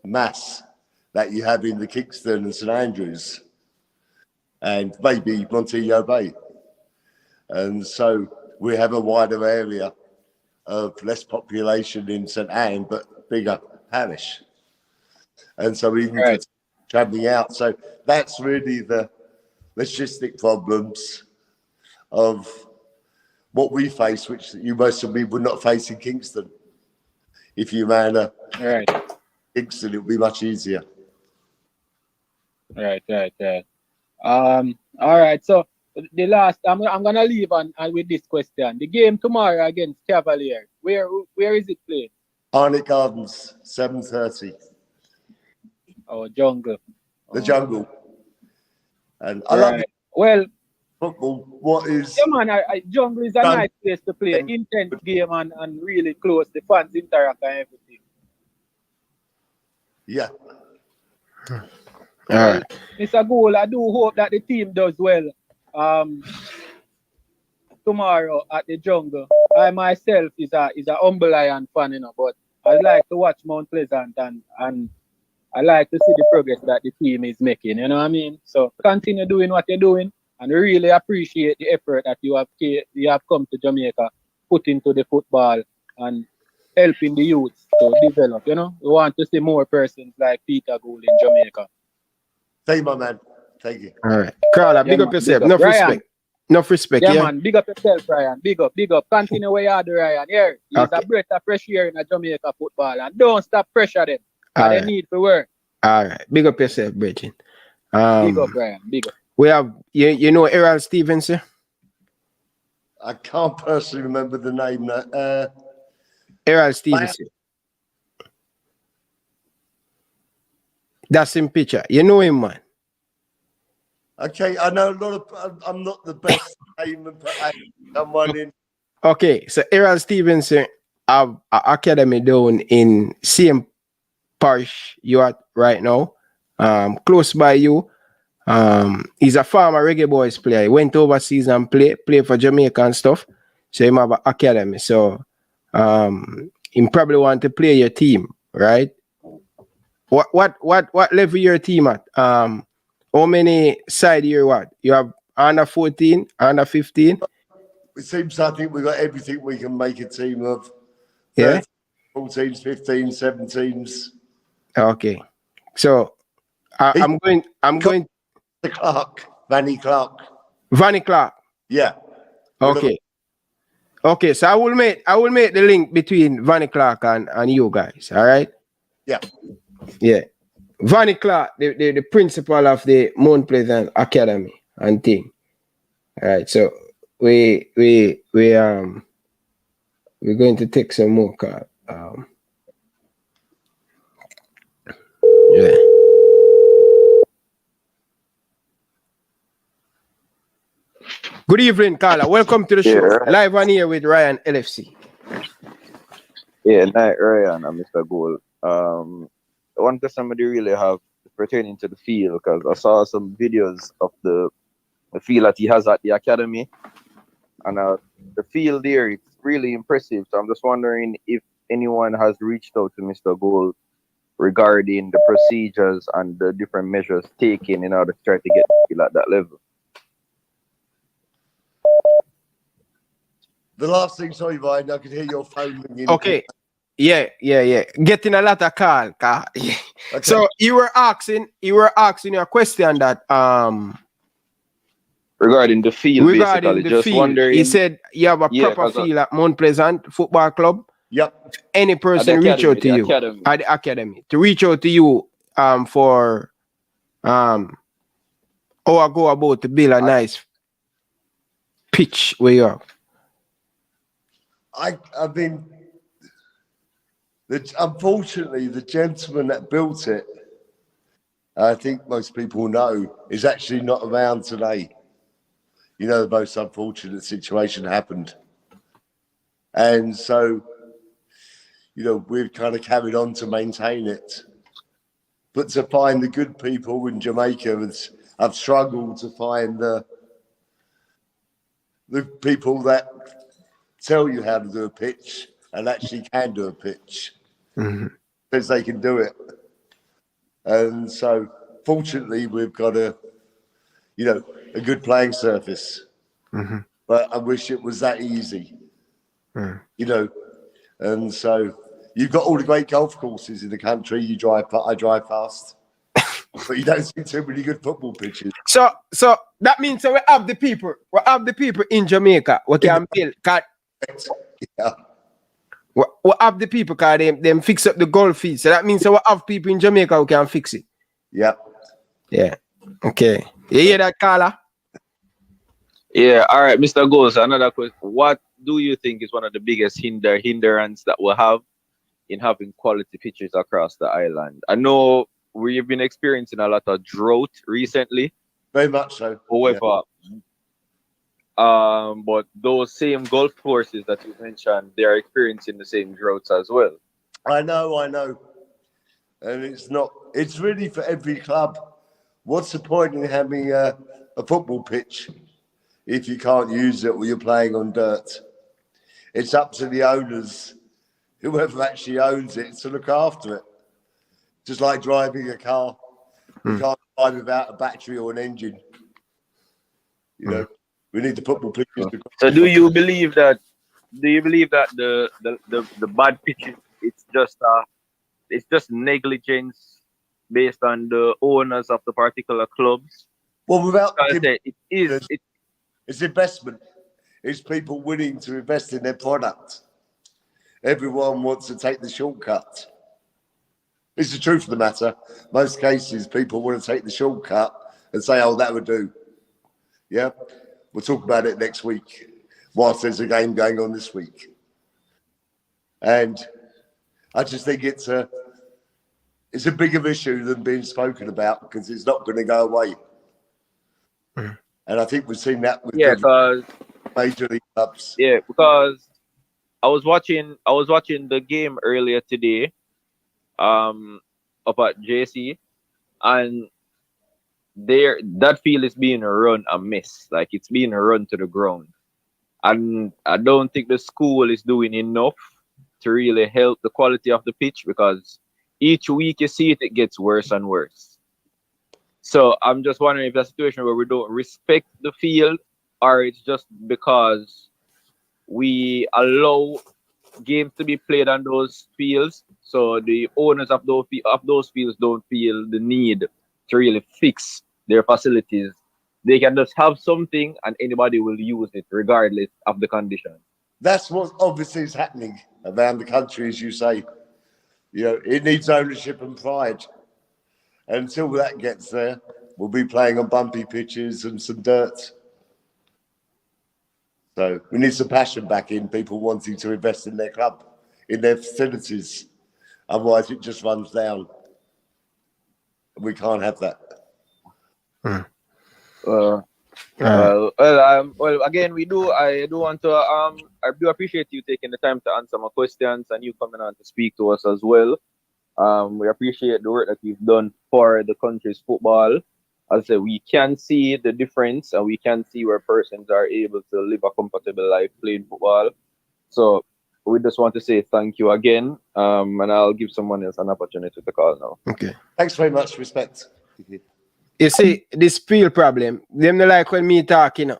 mass that you have in the Kingston and St Andrews and maybe Montego Bay. And so we have a wider area of less population in St Anne, but bigger parish. And so we need to travelling out. So that's really the logistic problems of what we face, which you most of me would not face in Kingston. If you ran a Kingston, it would be much easier. Right. All right. So the last, I'm gonna leave on with this question. The game tomorrow against Cavaliers. Where is it played? Arnott Gardens, 7:30. Oh, Jungle. The Jungle. And I love it. Well, football. What is? Yeah, man. Jungle is a nice place to play. Intense game and really close. The fans interact and everything. Yeah. All right. Mr. Gould, I do hope that the team does well tomorrow at the Jungle. I myself is a humble Lion fan, you know, but I like to watch Mount Pleasant and I like to see the progress that the team is making, you know what I mean? So continue doing what you're doing and really appreciate the effort that you have come to Jamaica, put into the football and helping the youth to develop, you know? We want to see more persons like Peter Gould in Jamaica. Thank you, my man. Thank you. All right. Carla, big up yourself. Enough respect. Enough respect, yeah? Man. Big up yourself, Ryan. Big up. Continue where you do, Ryan. Yeah. He's a breath of fresh air in a Jamaica football. And don't stop pressure them. They need to work. All right. Big up yourself, Bridget. Big up, Ryan. Big up. We have, you know Errol Stevenson? I can't personally remember the name. Errol Stevenson. That's in picture. You know him, man. Okay, I know a lot of. I'm not the best name and put someone in. Okay, so Errol Stevenson have an academy down in same parish you are right now, close by you. He's a former Reggae Boyz player. He went overseas and play for Jamaica and stuff. So he have an academy. So he probably want to play your team, right? What level your team at? How many side you have under 14, under 15? It seems I think we've got everything we can make a team of. Yeah. 14s, 15s, 17s. Okay. So I'm going the Clark. Vanny Clark. Vanny Clark. Yeah. Okay, so I will make the link between Vanny Clark and you guys, all right? Yeah. Yeah. Vanny Clark, the principal of the Mount Pleasant Academy and thing. All right, so we're going to take some more card. Yeah. Good evening, Carla. Welcome to the show. Yeah. Live on here with Ryan LFC. Yeah, night Ryan and Mr. Gould. One question I really have pertaining to the field, because I saw some videos of the field that he has at the academy, and the field there, it's really impressive. So I'm just wondering if anyone has reached out to Mr. Gould regarding the procedures and the different measures taken in order to try to get the field at that level. The last thing, sorry, Ryan, I could hear your phone ringing. Okay. Yeah. Getting a lot of call. Yeah. Okay. So you were asking your question that regarding the field, basically. Just field. Wondering. He said you have a proper field at Mount Pleasant Football Club. Yep. If any person reach out to you at the academy to reach out to you for how I go about to build a nice pitch where you are. I've been. Unfortunately, the gentleman that built it, I think most people know, is actually not around today. You know, the most unfortunate situation happened. And so, we've kind of carried on to maintain it. But to find the good people in Jamaica, I've struggled to find the people that tell you how to do a pitch and actually can do a pitch, because they can do it. And so, fortunately, we've got a good playing surface. But I wish it was that easy, And so, you've got all the great golf courses in the country. I drive past, but you don't see too many good football pitches. So that means we have the people. We have the people in Jamaica. We can build. Yeah. We have the people because them fix up the golf field. So that means we have people in Jamaica who can fix it. Yeah. Yeah. Okay. You hear that, Carla? Yeah. All right, Mr. Gould. Another question. What do you think is one of the biggest hindrance that we have in having quality pitches across the island? I know we've been experiencing a lot of drought recently. Very much so. However, but those same golf courses that you mentioned, they are experiencing the same droughts as well. I know. And it's really for every club. What's the point in having a football pitch if you can't use it or you're playing on dirt? It's up to the owners, whoever actually owns it, to look after it. Just like driving a car. You can't drive without a battery or an engine. We need the football pitches. So do you believe that the bad pitches, it's just negligence based on the owners of the particular clubs? Well, without it's investment. It's people willing to invest in their product. Everyone wants to take the shortcut. It's the truth of the matter. Most cases, people want to take the shortcut and say, "Oh, that would do." Yeah, we'll talk about it next week, whilst there's a game going on this week. And I just think it's a bigger issue than being spoken about, because it's not going to go away. And I think we've seen that with because major league clubs. Yeah, because I was watching the game earlier today, up at JC, and that field is being run a mess. Like, it's being run to the ground. And I don't think the school is doing enough to really help the quality of the pitch, because each week you see it gets worse and worse. So I'm just wondering if that's a situation where we don't respect the field, or it's just because we allow games to be played on those fields, so the owners of those fields don't feel the need to really fix their facilities. They can just have something and anybody will use it regardless of the condition. That's what obviously is happening around the country, as you say. It needs ownership and pride. And until that gets there, we'll be playing on bumpy pitches and some dirt. So we need some passion back in, people wanting to invest in their club, in their facilities. Otherwise, it just runs down. We can't have that. Again, I do appreciate you taking the time to answer my questions and you coming on to speak to us as well. We appreciate the work that you've done for the country's football. As I say, we can see the difference and we can see where persons are able to live a comfortable life playing football. So we just want to say thank you again, and I'll give someone else an opportunity to call now. Okay. Thanks very much. Respect. You see, this field problem, them don't like when me talking,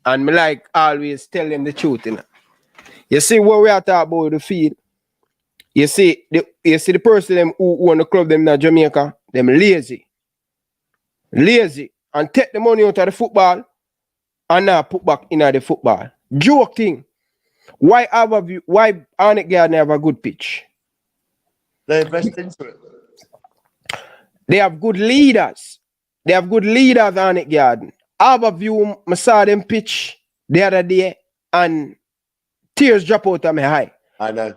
and me like always tell them the truth. You see, what we are talking about the field, you see the person them who own the club them in Jamaica, them lazy, and take the money out of the football and now put back in the football. Joke thing. Why Arnett Garden have a good pitch? They invest into it. They have good leaders. They have good leaders on it, Garden. Harborview, I saw them pitch the other day and tears drop out of my eye. I know.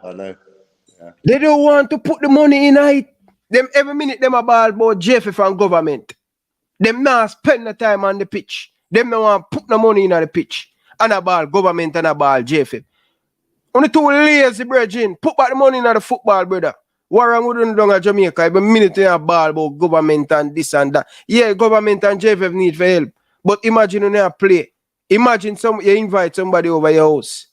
Yeah. They don't want to put the money in it. Them every minute them about JFF and government. Them not spend the time on the pitch. Them don't want to put the money in the pitch. And about government and about JFF. Only too lazy, brethren. Put back the money in the football, brother. What wrong with doing down at Jamaica? Every minute in a ball about government and this and that. Yeah, government and JFF need for help. But imagine when you play. Imagine you invite somebody over your house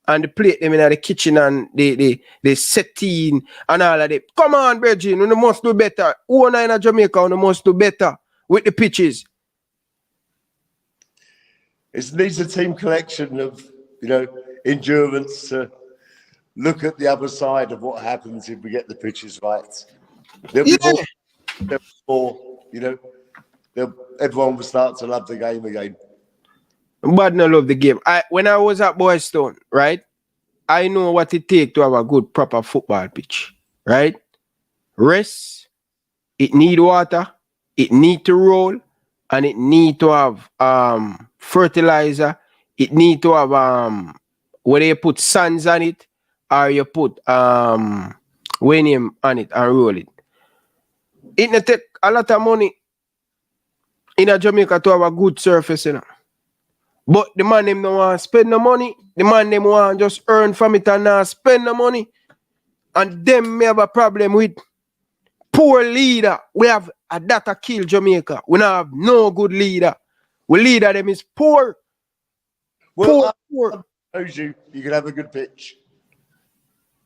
and they plate them in the kitchen and they setting and all of that. Come on, brethren, we must do better. Who are in Jamaica, we must do better with the pitches. It needs a team collection of, endurance to look at the other side of what happens if we get the pitches right. There'll be more, everyone will start to love the game again. But no love the game. When I was at Boystone, right, I know what it takes to have a good, proper football pitch, right? Rest, it need water, it need to roll, and it need to have fertilizer. It need to have whether you put sands on it or you put wanium on it and roll it. It may take a lot of money in a Jamaica to have a good surface, But the man them don't want to spend the money. The man them want just earn from it and not spend the money. And them may have a problem with poor leader. We have a data kill Jamaica. We don't have no good leader. We leader them is poor. Well, poor. Shows you can have a good pitch.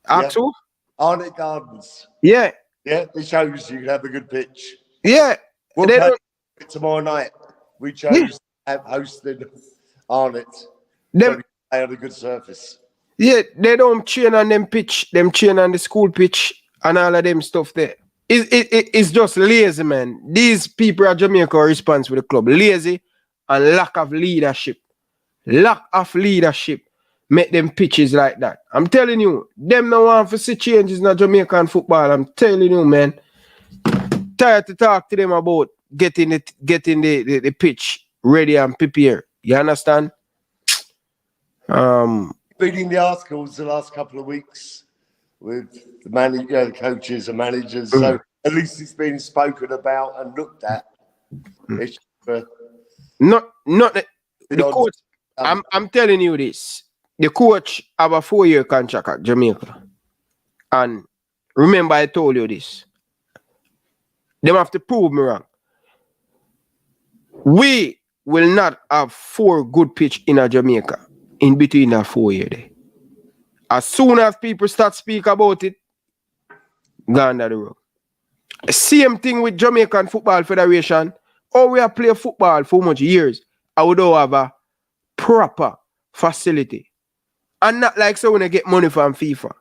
Axel? Arnett Gardens. Yeah. Yeah, it shows you can have a good pitch. Yeah. We'll play it tomorrow night. We chose to have hosted Arnett. So we play on a good surface. Yeah, they don't train on them pitch. Them train on the school pitch and all of them stuff there. It's just lazy, man. These people at Jamaica are responsible for the club. Lazy and lack of leadership. Lack of leadership make them pitches like that. I'm telling you, them no want to see changes in Jamaican football. I'm telling you, man. Tired to talk to them about getting the pitch ready and prepared. You understand? Reading the articles the last couple of weeks with the coaches and managers. So at least it's been spoken about and looked at. It's not the coach. I'm telling you this. The coach have a 4-year contract at Jamaica. And remember I told you this. Them have to prove me wrong. We will not have 4 good pitch in a Jamaica in between that 4 year day. As soon as people start speak about it, gone down the road. Same thing with Jamaican Football Federation. Oh, we have played football for much years. I would have a proper facility. And not like so when I get money from FIFA.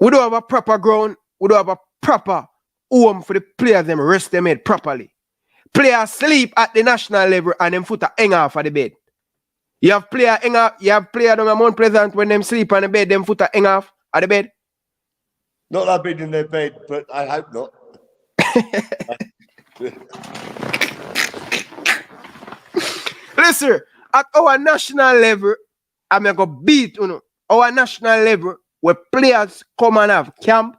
We don't have a proper ground. We don't have a proper home for the players them rest them head properly. Players sleep at the national level and them foot hang off of the bed. You have player down a Mount Pleasant when them sleep on the bed, them foot hang off of the bed. Not that I've been in their bed, but I hope not. Listen, at our national level, I'm going to beat our national level where players come and have camp,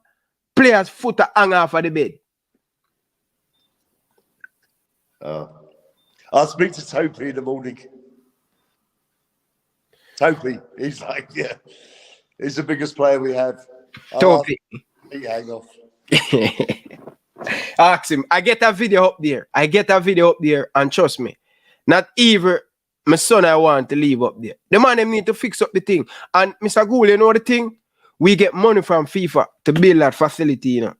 players foot hang off of the bed. I'll speak to Topi in the morning. Topi, he's like, he's the biggest player we have. Topi. He hang off. Ask him. I get a video up there. And trust me, not even my son I want to leave up there. The man them need to fix up the thing. And Mr. Gould, you know the thing? We get money from FIFA to build that facility, And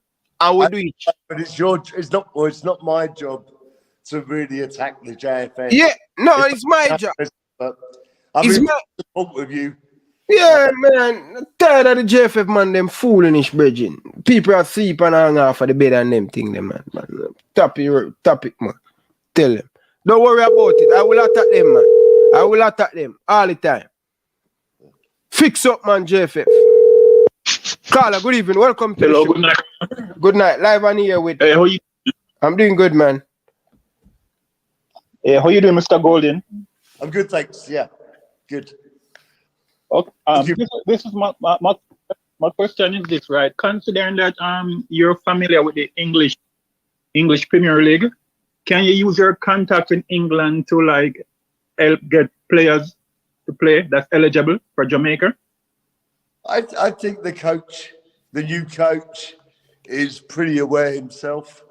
we do it. But it's not my job to really attack the JFF. Yeah, no, it's my job. But I'm in support with you. Yeah, man. I'm tired of the JFF, man, them foolish bridging. People are sleep and hang off of the bed and them thing, man. Tap it, man. Tell them. Don't worry about it. I will attack them, man. I will attack them all the time. Fix up, man, JFF. Carla, good evening. Welcome to the show. Good night. Good night. Live on here with... Hey, how you? I'm doing good, man. Hey, how you doing, Mr. Golden? I'm good, thanks. Yeah, good. Okay. This is my question is this, right? Considering that you're familiar with the English Premier League, can you use your contacts in England to like help get players to play that's eligible for Jamaica? I think the coach, the new coach, is pretty aware himself.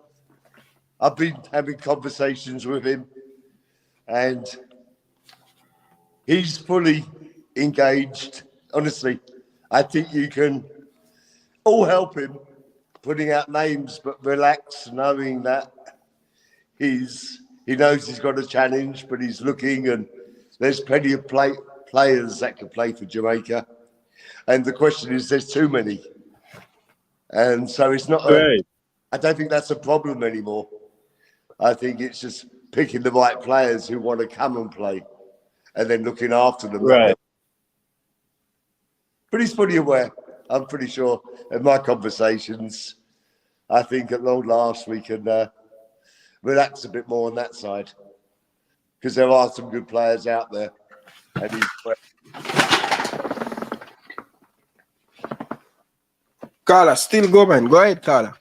I've been having conversations with him, and he's fully engaged. Honestly, I think you can all help him putting out names, but relax, knowing that he knows he's got a challenge, but he's looking, and there's plenty of players that can play for Jamaica. And the question is, there's too many. And so it's not, I don't think that's a problem anymore. I think it's just picking the right players who want to come and play and then looking after them. Right. But he's fully aware. I'm pretty sure in my conversations, I think at long last we can relax a bit more on that side because there are some good players out there. And he's Carla, still go, man. Go ahead, Carla.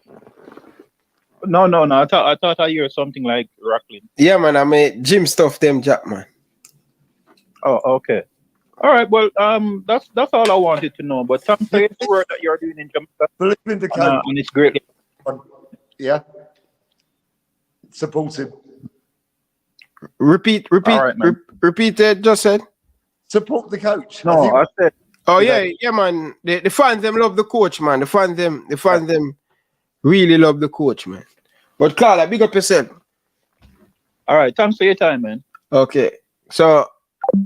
No. I thought I hear something like rattling. Yeah, man. I made gym stuff, them Jack, man. Oh, okay. All right. Well, that's all I wanted to know. But thanks for the work that you're doing in Jamaica. Believe in the coach. And it's great. Yeah. Support him. Repeat. Right, Repeat it. Just said. Support the coach. No, I said. Oh yeah, man. The fans them love the coach, man. The fans them really love the coach, man. But Carla, big up yourself. All right. Thanks for your time, man. Okay. So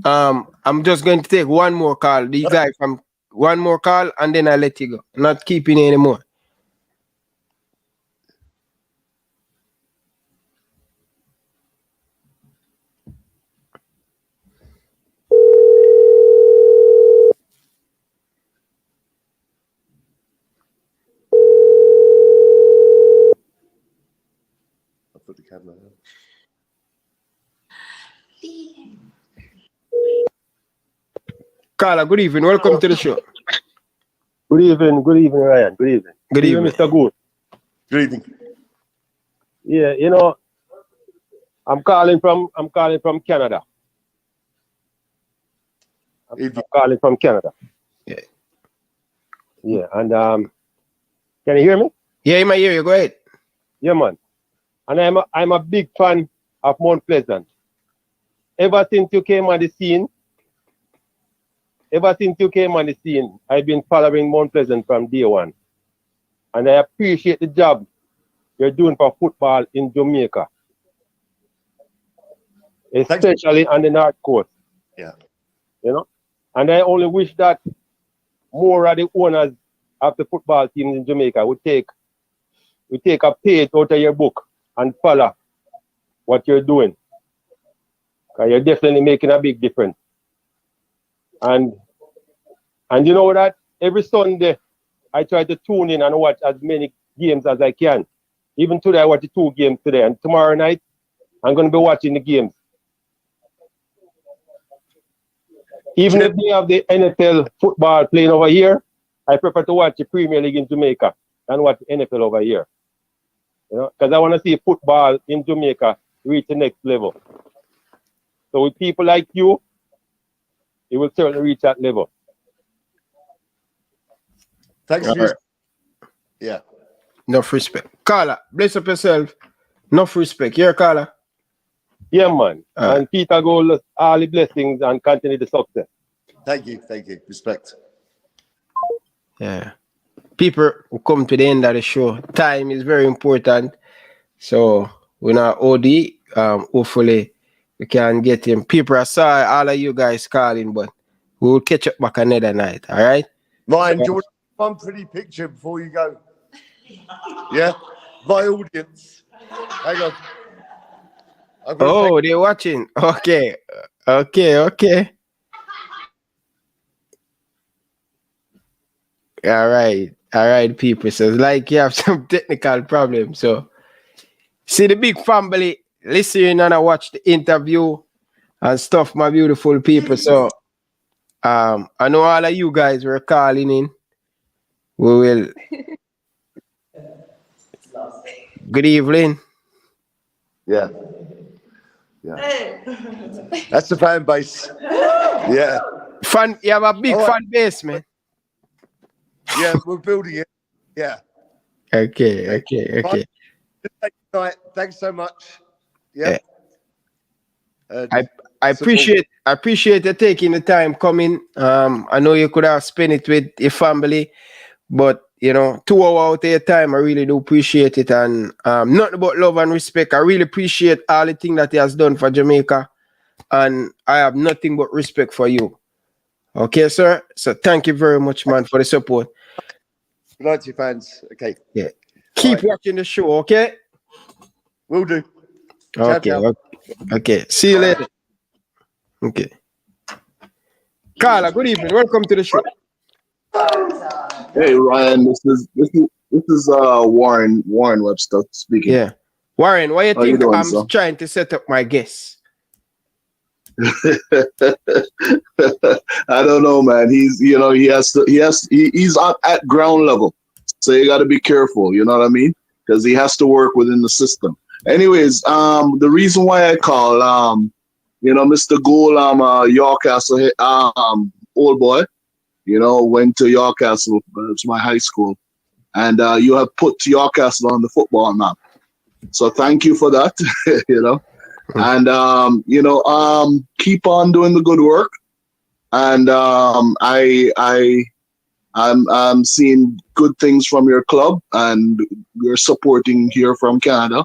I'm just going to take one more call. The guy from one more call and then I'll let you go. I'm not keeping it anymore. Put the camera on. Carla, good evening. Welcome to the show. Good evening, Ryan. Good evening. Good evening, Mr. Gould. Good evening. Yeah, you know, I'm calling from Canada. I'm calling from Canada. Yeah. Yeah, and can you hear me? Yeah, I might hear you. Go ahead. Yeah, man. And I'm a big fan of Mount Pleasant. Ever since you came on the scene, I've been following Mount Pleasant from day one. And I appreciate the job you're doing for football in Jamaica, especially on the North Coast. Yeah. You know? And I only wish that more of the owners of the football teams in Jamaica would take a page out of your book and follow what you're doing. Because you're definitely making a big difference. And you know that every Sunday I try to tune in and watch as many games as I can. Even today I watched 2 games today, and tomorrow night I'm going to be watching the games. Even if they have the NFL football playing over here, I prefer to watch the Premier League in Jamaica than watch the NFL over here. You know, because I want to see football in Jamaica reach the next level. So with people like you, it will certainly reach that level. Thanks. Yeah. Enough respect. Carla, bless up yourself. Enough respect. Here, Carla. Yeah, man. And Peter Gould, all the blessings and continue the success. Thank you. Respect. Yeah. People who come to the end of the show, time is very important. So we're not OD. Hopefully we can get him. People, I saw all of you guys calling, but we will catch up back another night. All right? Ryan, do you want one pretty picture before you go? Yeah? My audience. Hang on. Oh, they're watching. Okay. All right, people. So it's like you have some technical problems. So see the big family listening and I watch the interview and stuff, my beautiful people. So I know all of you guys were calling in. We will. Good evening. Yeah. That's the fan base. Yeah. You have a big fan base, man. Yeah, we're building it. Yeah. Okay. Right. Thanks so much. Yeah. I appreciate you taking the time coming. I know you could have spent it with your family, but 2 hours out of your time, I really do appreciate it. And nothing but love and respect. I really appreciate all the things that he has done for Jamaica. And I have nothing but respect for you. Okay, sir? So thank you very much, man, for the support. Good night to your fans. Okay. Yeah. Keep watching the show, okay? Will do. Okay. Ciao. Okay. See you later. Okay. Carla, good evening. Welcome to the show. Hey Ryan, this is Warren Webster speaking. Yeah. Warren, why you How you think doing, I'm sir? trying to set up my guests? I don't know, man. He's at ground level, so you got to be careful. You know what I mean? Because he has to work within the system. Anyways, the reason why I call, Mr. Gould, York Castle, old boy. Went to York Castle. It's my high school, and you have put York Castle on the football map. So thank you for that. And keep on doing the good work. And I'm seeing good things from your club, and we're supporting here from Canada.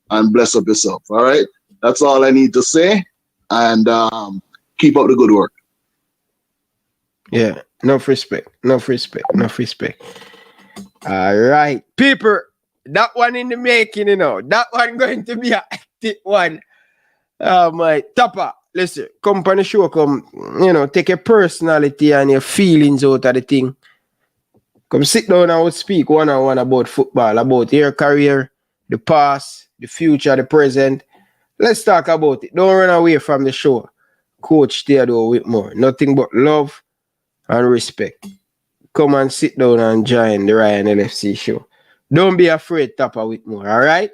And bless up yourself. All right, that's all I need to say. And keep up the good work. Yeah, enough respect. All right, people, that one in the making, that one going to be a active one. My Tapa, listen, come on the show, take your personality and your feelings out of the thing. Come sit down and we'll speak one-on-one about football, about your career, the past, the future, the present. Let's talk about it. Don't run away from the show. Coach Theodore Whitmore. Nothing but love and respect. Come and sit down and join the Ryan LFC show. Don't be afraid, Tapa Whitmore, all right?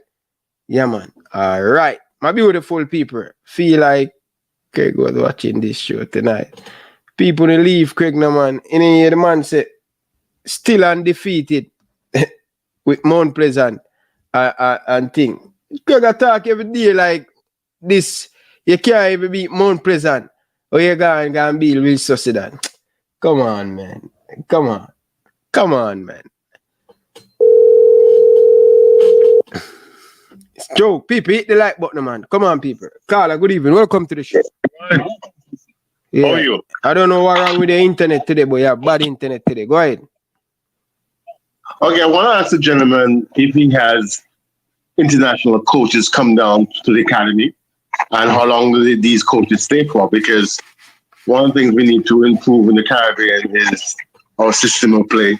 Yeah, man. All right. My beautiful people, feel like Craig was watching this show tonight. People don't leave Craig, no, man. And then the man said, still undefeated with Mount Pleasant and thing. Craig talk every day like this. You can't even beat Mount Pleasant. Or you go and beat Will Sociedad. Come on, man. Come on, man. Joe, people, hit the like button, man. Come on, people. Carla, good evening. Welcome to the show. Yeah. How are you? I don't know what's wrong with the internet today, but you have bad internet today. Go ahead. Okay, I want to ask the gentleman if he has international coaches come down to the academy and how long do these coaches stay for? Because one of the things we need to improve in the Caribbean is our system of play.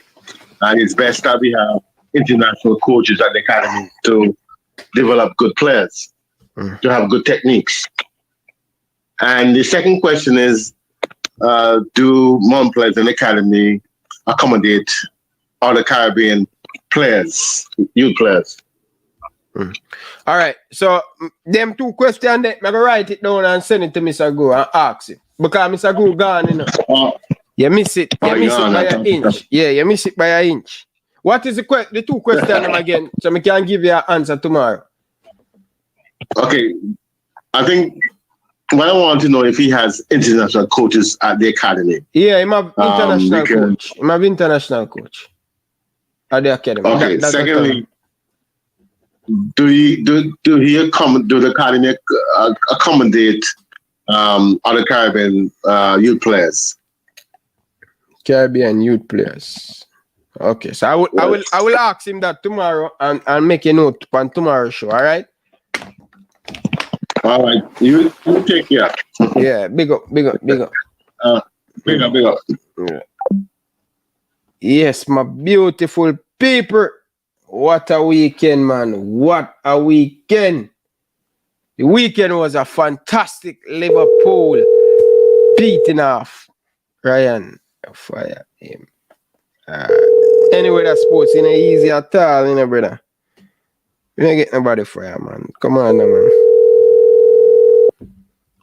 And it's best that we have international coaches at the academy to develop good players, to have good techniques. And the second question is, do Mount Pleasant Academy accommodate other Caribbean players, youth players? All right. So, them two questions, I'm going to write it down and send it to Mr. Go and ask him. Because Mr. Go gone, You miss it. You miss it by an inch. Yeah, you miss it by an inch. What is the two questions again? So I can give you an answer tomorrow. Okay. I think what I want to know if he has international coaches at the academy. Yeah, I'm an international coach. I'm an international coach at the academy. Okay. Secondly, do the academy accommodate other Caribbean youth players? Caribbean youth players. Okay, so I will ask him that tomorrow and make a note on tomorrow's show. All right. All right. You take care. Yeah. Big up. Big up. Yeah. Yes, my beautiful people. What a weekend, man. What a weekend. The weekend was a fantastic. Liverpool beating off Ryan. Fire him. Anyway, that sports in easy at all, brother. We don't get nobody fire, man. Come on, man.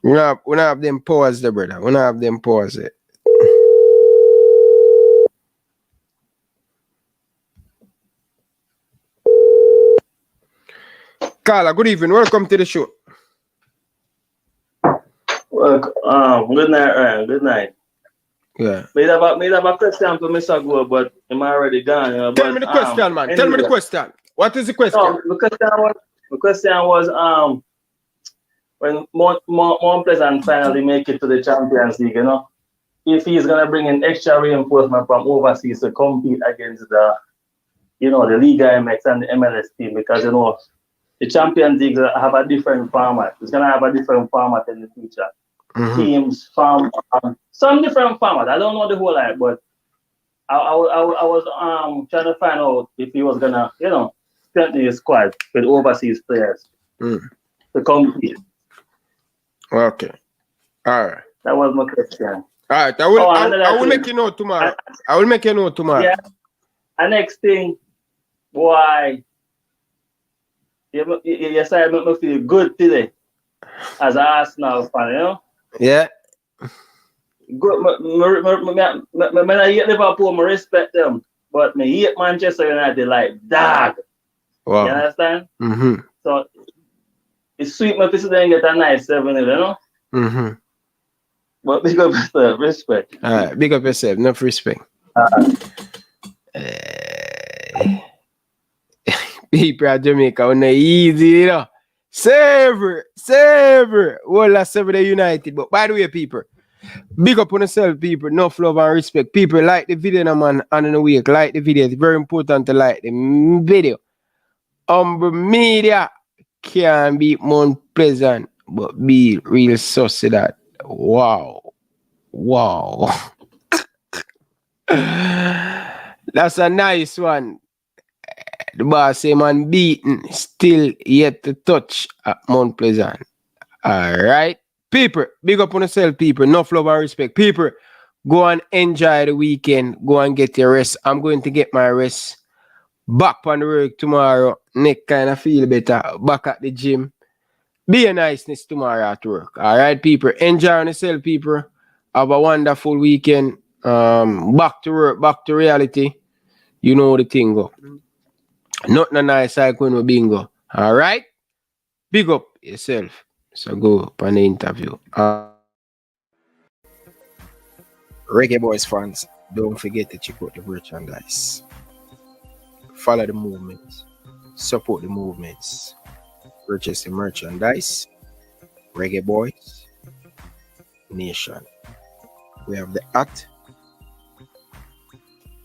We don't have them pause there, brother. We don't have them pause it. Carla, good evening. Welcome to the show. Well, good night, Ryan. Good night. Yeah. Made have a question for Mr. Gould, but I'm already gone. Tell me the question, man. Anyway. Tell me the question. What is the question? No, the question was when Mount Pleasant finally make it to the Champions League, if he's gonna bring in extra reinforcement from overseas to compete against the Liga MX and the MLS team, because the Champions League have a different format. It's gonna have a different format in the future. Mm-hmm. Teams, some different format. I don't know the whole lot, but I was trying to find out if he was gonna, strengthen his squad with overseas players to compete. Okay. All right. That was my question. All right. I will make you know tomorrow. I will make you know tomorrow. Yeah. And next thing, why you say make me feel good today as an Arsenal fan, Yeah. Good. When I hate Liverpool, I respect them, but I hate Manchester United like dog. Wow. You understand? Mm-hmm. So it's sweet my people then get a nice 7-0, Mm-hmm. But big up yourself, respect. All right, big up yourself, enough respect. People at Jamaica on the easy, Savor. Well, that's the United. But by the way, people, big up on yourself, people. Enough love and respect. People, like the video, man, and in the week. Like the video. It's very important to like the video. Media can be more pleasant, but be real sus that. Wow. That's a nice one. The boss say man beaten, still yet to touch at Mount Pleasant. Alright. People, big up on yourself, people. Enough love and respect. People, go and enjoy the weekend. Go and get your rest. I'm going to get my rest. Back on the work tomorrow. Neck kind of feel better. Back at the gym. Be a niceness tomorrow at work. Alright, people. Enjoy yourself, people. Have a wonderful weekend. Back to work, back to reality. You know the thing go. Nothing nice like when we bingo. Alright? Big up yourself. So go up on the interview. Reggae Boyz fans, don't forget to check out the merchandise. Follow the movements. Support the movements. Purchase the merchandise. Reggae Boyz Nation. We have the hat.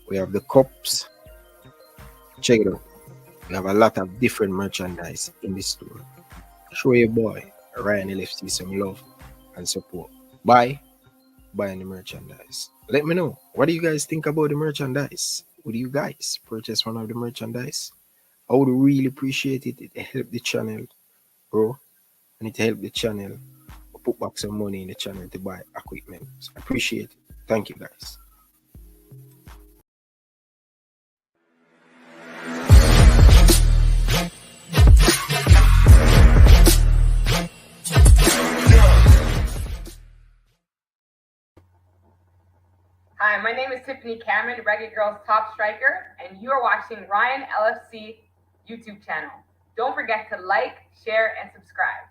We have the cups. Check it out. We have a lot of different merchandise in the store. Show your boy Ryan LFC some love and support. Buy the merchandise. Let me know. What do you guys think about the merchandise? Would you guys purchase one of the merchandise? I would really appreciate it. It help the channel, bro. And it help the channel put back some money in the channel to buy equipment. So I appreciate it. Thank you guys. Hi, my name is Tiffany Cameron, Reggae Girls top striker, and you are watching Ryan LFC YouTube channel. Don't forget to like, share, and subscribe.